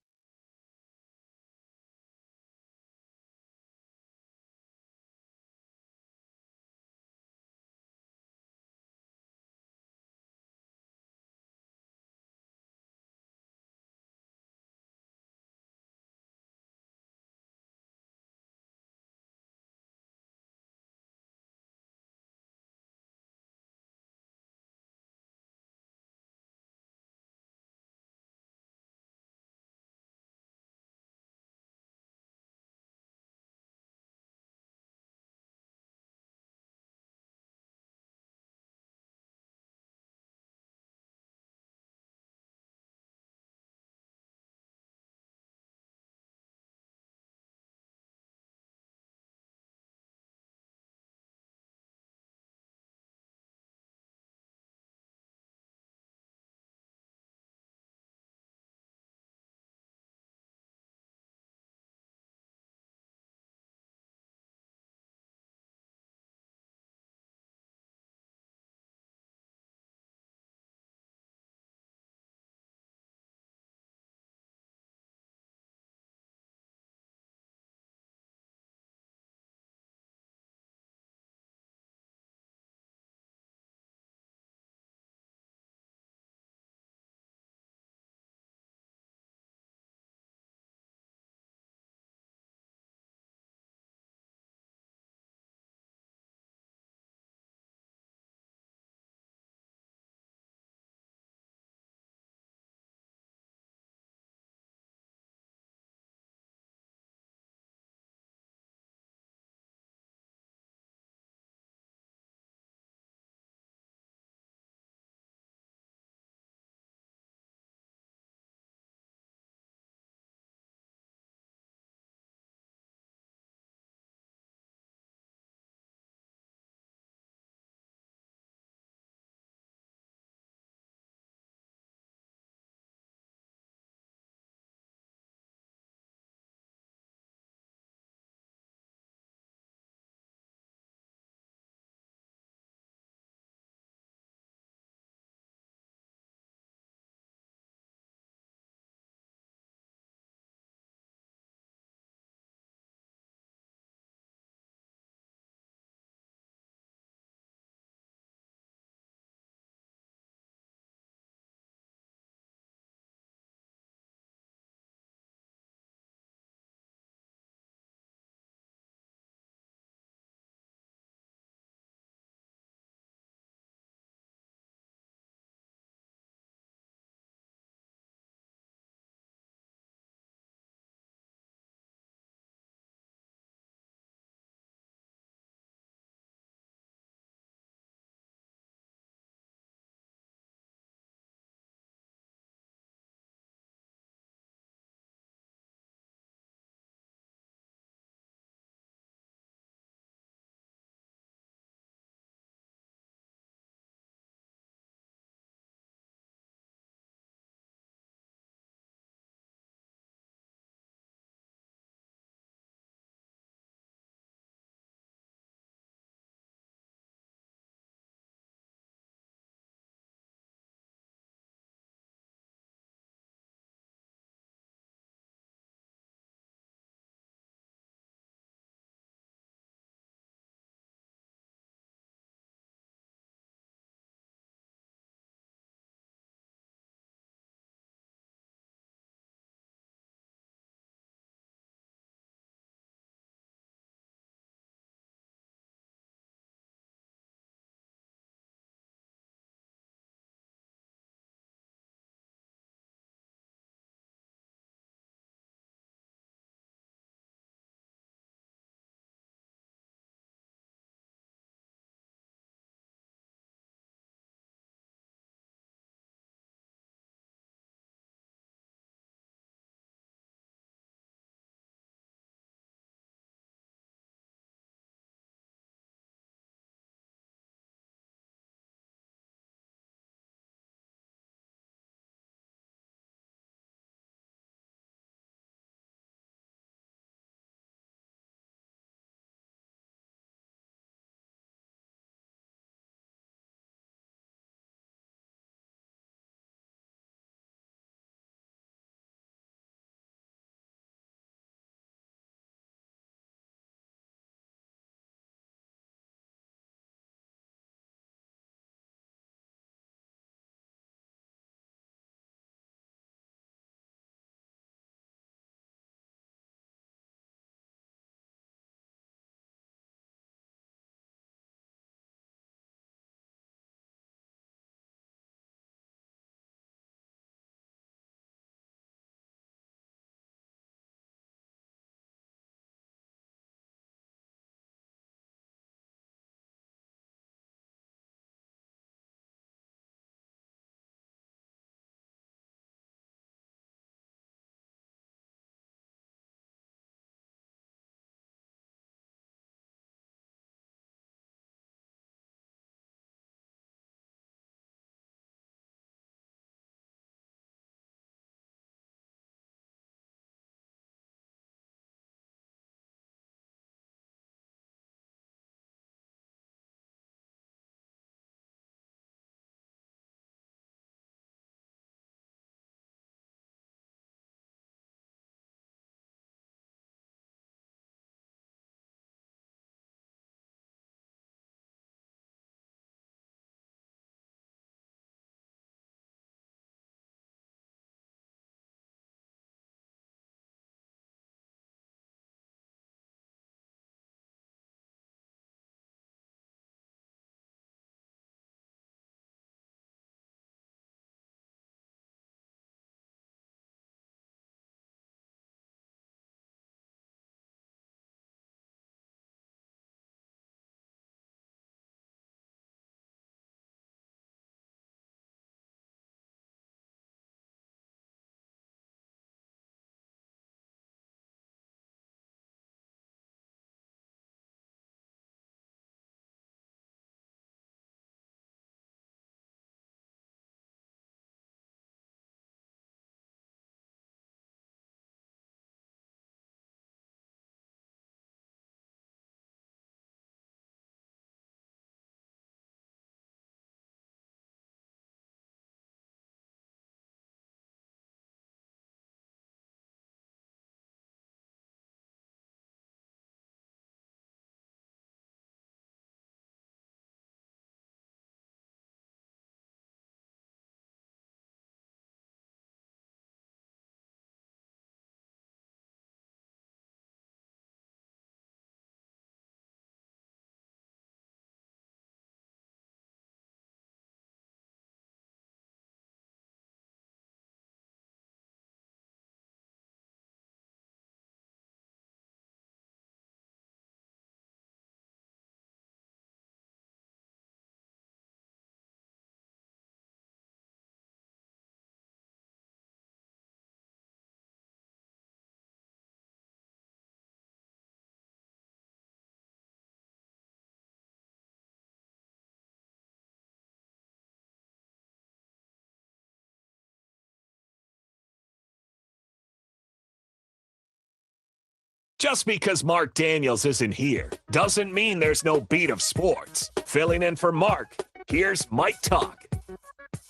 Just because Marc Daniels isn't here doesn't mean there's no beat of sports. Filling in for Marc, here's Mike Talk.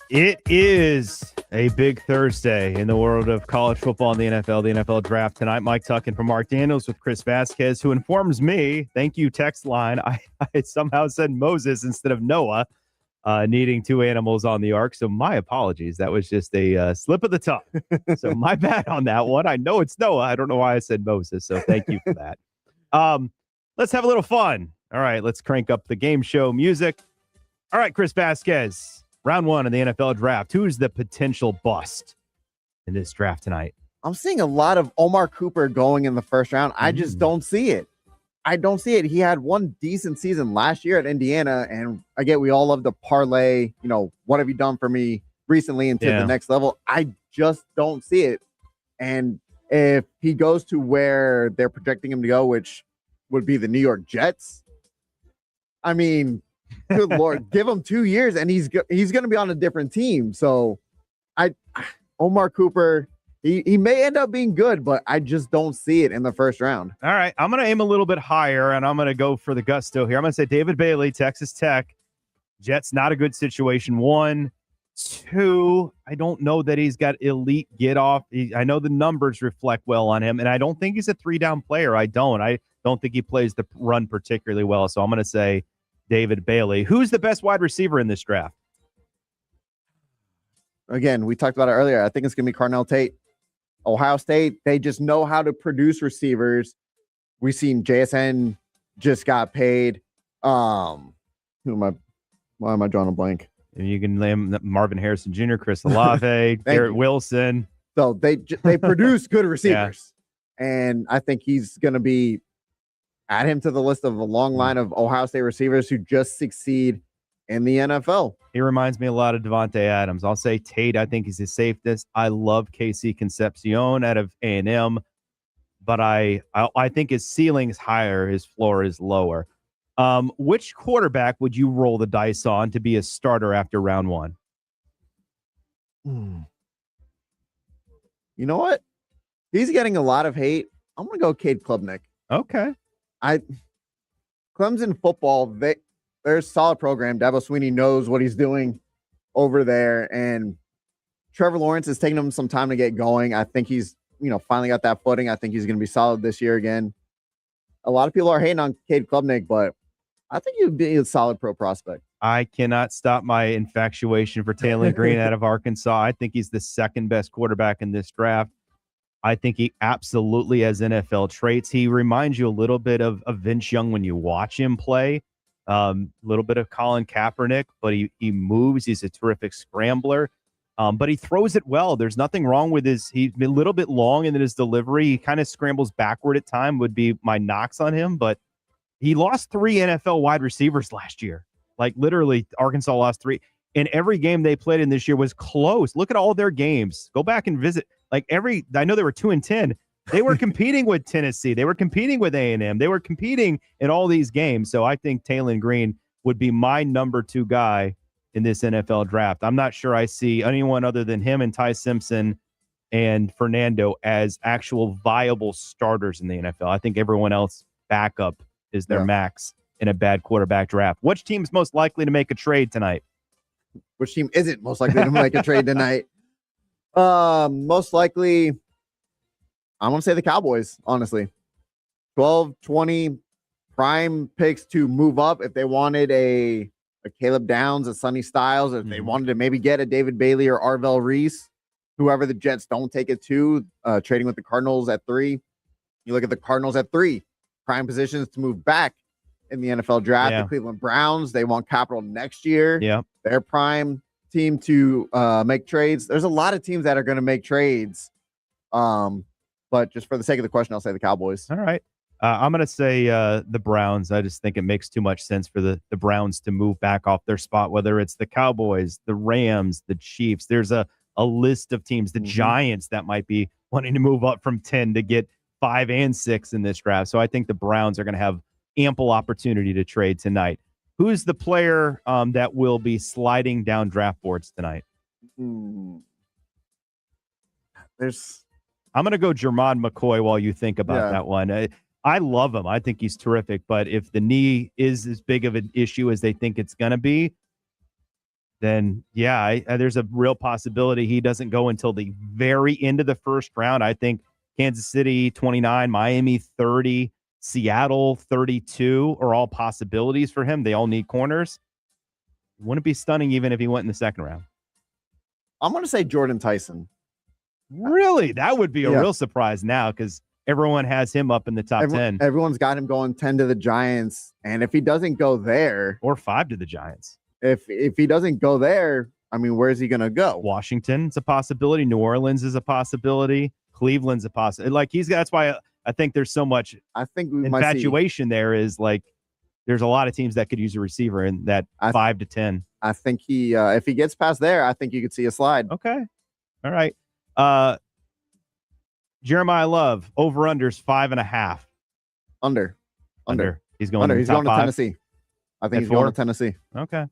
It is a big Thursday in the world of college football and the NFL draft tonight. Mike Tuckin for Marc Daniels with Chris Vasquez, who informs me, thank you, text line, I somehow said Moses instead of Noah, needing 2 animals on the ark. So my apologies. That was just a slip of the tongue. So my bad on that one. I know it's Noah. I don't know why I said Moses. So thank you for that. Let's have a little fun. All right, let's crank up the game show music. All right, Chris Vasquez. Round 1 in the NFL draft. Who's the potential bust in this draft tonight? I'm seeing a lot of Omar Cooper going in the first round. I just don't see it. I don't see it. He had one decent season last year at Indiana, and I get we all love to parlay, what have you done for me recently into the next level. I just don't see it. And if he goes to where they're projecting him to go, which would be the New York Jets, I mean, good Lord, give him 2 years and he's going to be on a different team. So Omar Cooper, he may end up being good, but I just don't see it in the first round. All right, I'm going to aim a little bit higher, and I'm going to go for the gusto here. I'm going to say David Bailey, Texas Tech. Jets, not a good situation. 1, 2, I don't know that he's got elite get-off. I know the numbers reflect well on him, and I don't think he's a 3-down player. I don't think he plays the run particularly well, so I'm going to say David Bailey. Who's the best wide receiver in this draft? Again, we talked about it earlier. I think it's going to be Carnell Tate. Ohio State, they just know how to produce receivers. We've seen JSN just got paid. Why am I drawing a blank? You can name Marvin Harrison Jr., Chris Olave, Garrett Wilson. So they produce good receivers. Yeah. And I think he's going to add him to the list of a long line of Ohio State receivers who just succeed in the NFL. He reminds me a lot of Devontae Adams. I'll say Tate, I think he's the safest. I love KC Concepcion out of A&M, but I think his ceiling's higher, his floor is lower. Which quarterback would you roll the dice on to be a starter after round 1? You know what? He's getting a lot of hate. I'm going to go Cade Klubnik. Okay. Clemson football, they're a solid program. Dabo Swinney knows what he's doing over there, and Trevor Lawrence is taking him some time to get going. I think he's, finally got that footing. I think he's going to be solid this year again. A lot of people are hating on Cade Klubnik, but I think he would be a solid pro prospect. I cannot stop my infatuation for Taylor Green out of Arkansas. I think he's the second best quarterback in this draft. I think he absolutely has NFL traits. He reminds you a little bit of Vince Young when you watch him play. A little bit of Colin Kaepernick, but he moves. He's a terrific scrambler, but he throws it well. There's nothing wrong with he's a little bit long in his delivery. He kind of scrambles backward at time would be my knocks on him, but he lost 3 NFL wide receivers last year. Like literally Arkansas lost 3. And every game they played in this year was close. Look at all their games. Go back and visit. I know they were 2-10. They were competing with Tennessee. They were competing with A&M. They were competing in all these games. So I think Taylor Green would be my number 2 guy in this NFL draft. I'm not sure I see anyone other than him and Ty Simpson and Fernando as actual viable starters in the NFL. I think everyone else backup is their max in a bad quarterback draft. Which team's most likely to make a trade tonight? Which team isn't most likely to make a trade tonight? Most likely, I'm going to say the Cowboys, honestly. 12, 20 prime picks to move up if they wanted a Caleb Downs, a Sonny Styles, if they wanted to maybe get a David Bailey or Arvell Reese, whoever the Jets don't take it to, trading with the Cardinals at 3. You look at the Cardinals at 3, prime positions to move back in the NFL draft. The Cleveland Browns, they want capital next year. Yeah. Their prime team to make trades. There's a lot of teams that are going to make trades. But just for the sake of the question, I'll say the Cowboys. All right. I'm going to say the Browns. I just think it makes too much sense for the Browns to move back off their spot, whether it's the Cowboys, the Rams, the Chiefs. There's a list of teams, the Giants that might be wanting to move up from 10 to get 5 and 6 in this draft. So I think the Browns are going to have ample opportunity to trade tonight. Who's the player that will be sliding down draft boards tonight? There's I'm going to go Jermon McCoy while you think about that one. I love him. I think he's terrific. But if the knee is as big of an issue as they think it's going to be, then, there's a real possibility he doesn't go until the very end of the first round. I think Kansas City 29, Miami 30, Seattle 32 are all possibilities for him. They all need corners. Wouldn't be stunning even if he went in the second round. I'm going to say Jordan Tyson. Really? That would be a real surprise now because everyone has him up in the top 10. Everyone's got him going 10 to the Giants. And if he doesn't go there. Or 5 to the Giants. If he doesn't go there, I mean, where's he going to go? Washington's a possibility. New Orleans is a possibility. Cleveland's a possibility. Like that's why I think there's so much infatuation there is like there's a lot of teams that could use a receiver in that 5 to 10. I think if he gets past there, I think you could see a slide. Okay. All right. Jeremiah Love, over-unders 5.5. Under. He's going under. He's going to 5? Tennessee. I think he's 4? going to Tennessee. Okay.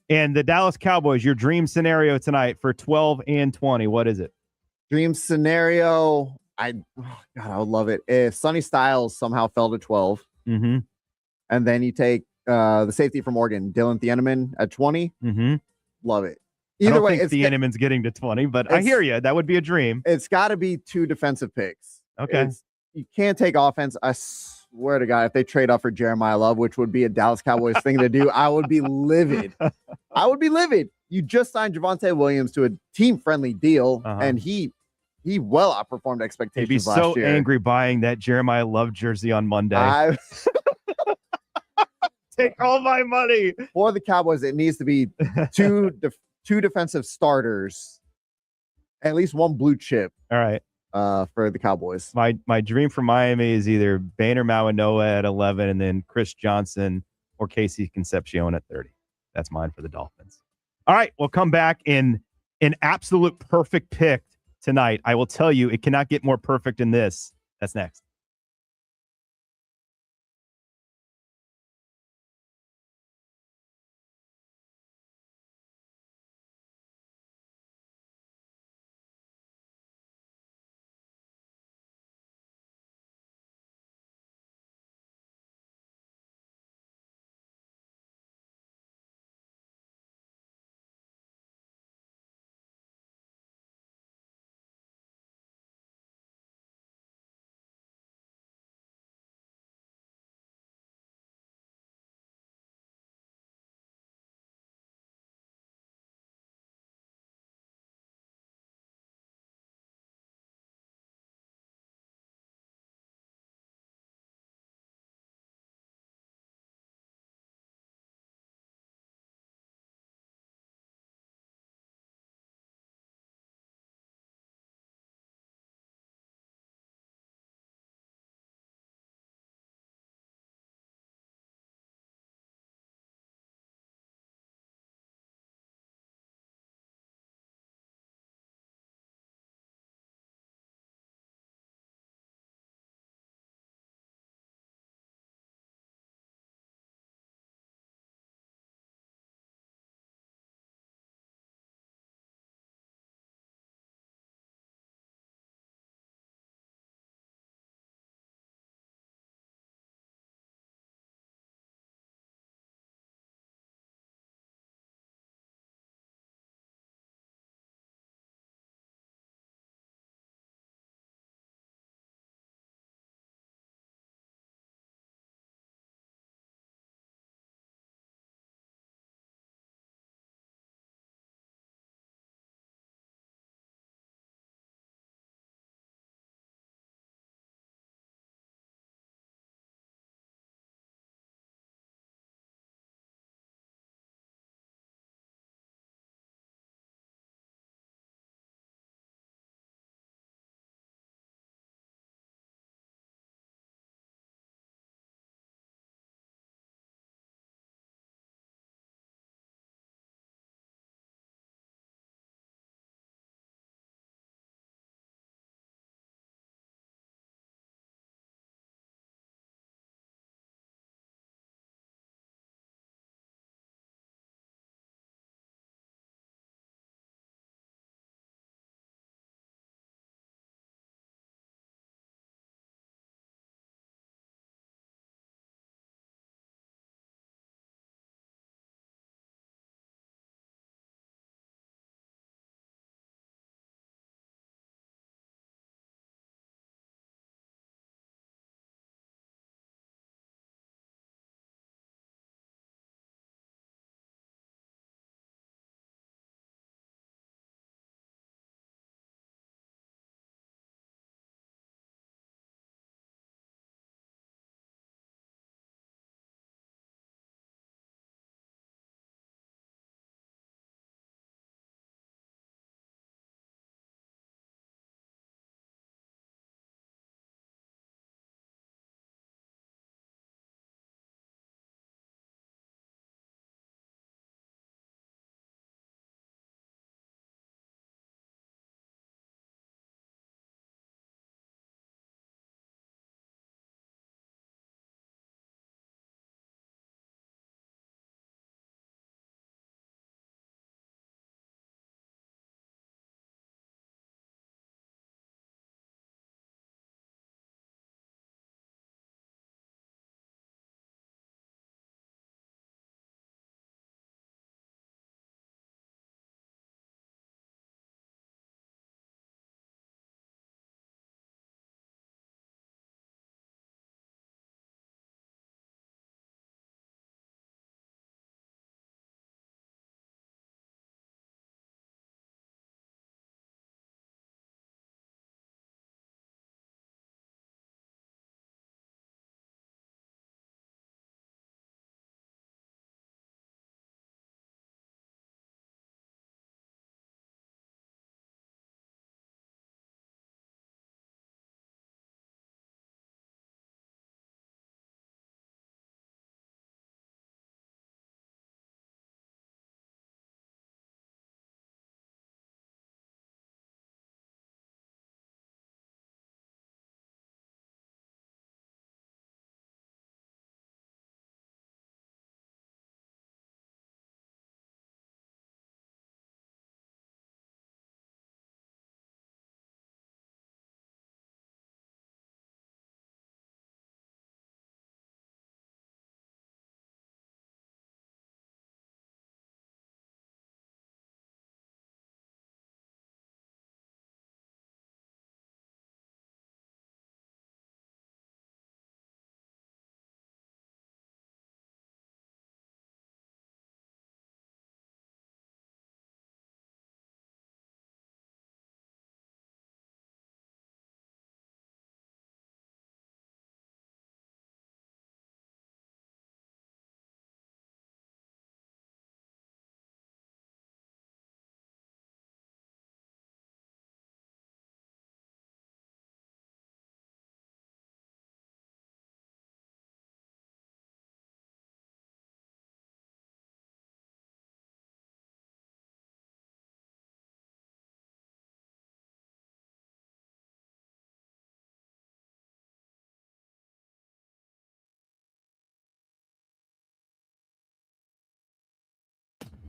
And the Dallas Cowboys, your dream scenario tonight for 12 and 20. What is it? Dream scenario. I would love it if Sonny Styles somehow fell to 12. Mm-hmm. And then you take the safety from Oregon, Dylan Thieneman at 20. Mm-hmm. Love it. Either way, Thieneman's getting to 20, but I hear you. That would be a dream. It's got to be 2 defensive picks. Okay. You can't take offense. I swear to God, if they trade up for Jeremiah Love, which would be a Dallas Cowboys thing to do, I would be livid. You just signed Javonte Williams to a team-friendly deal, and he well outperformed expectations last year. He'd be so angry buying that Jeremiah Love jersey on Monday. Take all my money. For the Cowboys, it needs to be two defensive starters, at least one blue chip. All right. For the Cowboys. My dream for Miami is either Banner Mawanoa at 11 and then Chris Johnson or Casey Concepcion at 30. That's mine for the Dolphins. All right, we'll come back in an absolute perfect pick tonight. I will tell you, it cannot get more perfect than this. That's next.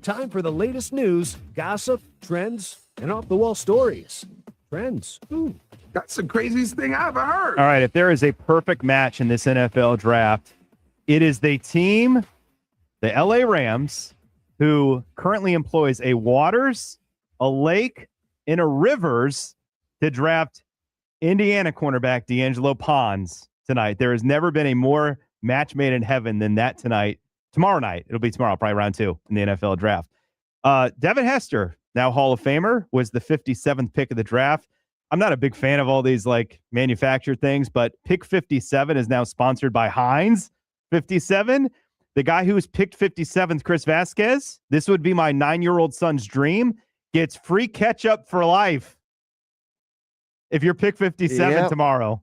time for the latest news, gossip, trends, and off-the-wall stories. Trends. That's the craziest thing I ever heard. All right, if there is a perfect match in this NFL draft, it is the team, the LA Rams, who currently employs a Waters, a Lake, and a Rivers to draft Indiana cornerback D'Angelo Pons tonight. There has never been a more match made in heaven than that tonight. Tomorrow night. It'll be tomorrow, probably round 2 in the NFL draft. Devin Hester, now Hall of Famer, was the 57th pick of the draft. I'm not a big fan of all these like manufactured things, but pick 57 is now sponsored by Heinz 57. The guy who was picked 57th, Chris Vasquez, this would be my 9-year-old son's dream, gets free ketchup for life if you're pick 57 tomorrow.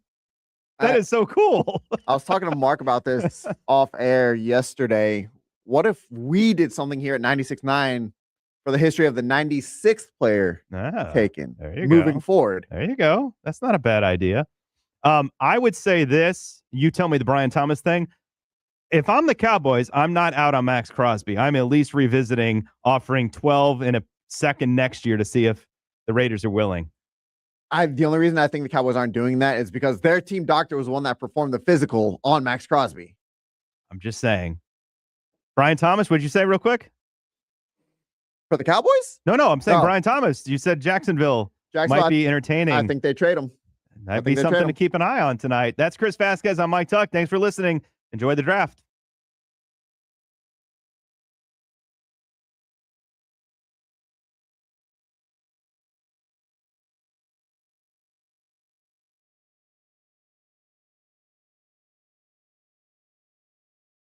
That is so cool. I was talking to Mark about this off air yesterday. What if we did something here at 96.9 for the history of the 96th player taken moving forward? There you go. That's not a bad idea. I would say this. You tell me the Brian Thomas thing. If I'm the Cowboys, I'm not out on Max Crosby. I'm at least revisiting offering 12 in a second next year to see if the Raiders are willing. The only reason I think the Cowboys aren't doing that is because their team doctor was the one that performed the physical on Max Crosby. I'm just saying. Brian Thomas, what'd you say real quick? For the Cowboys? No, I'm saying Brian Thomas. You said Jacksonville might be entertaining. I think they trade him. That'd be something to keep an eye on tonight. That's Chris Vasquez. I'm Mike Tuck. Thanks for listening. Enjoy the draft.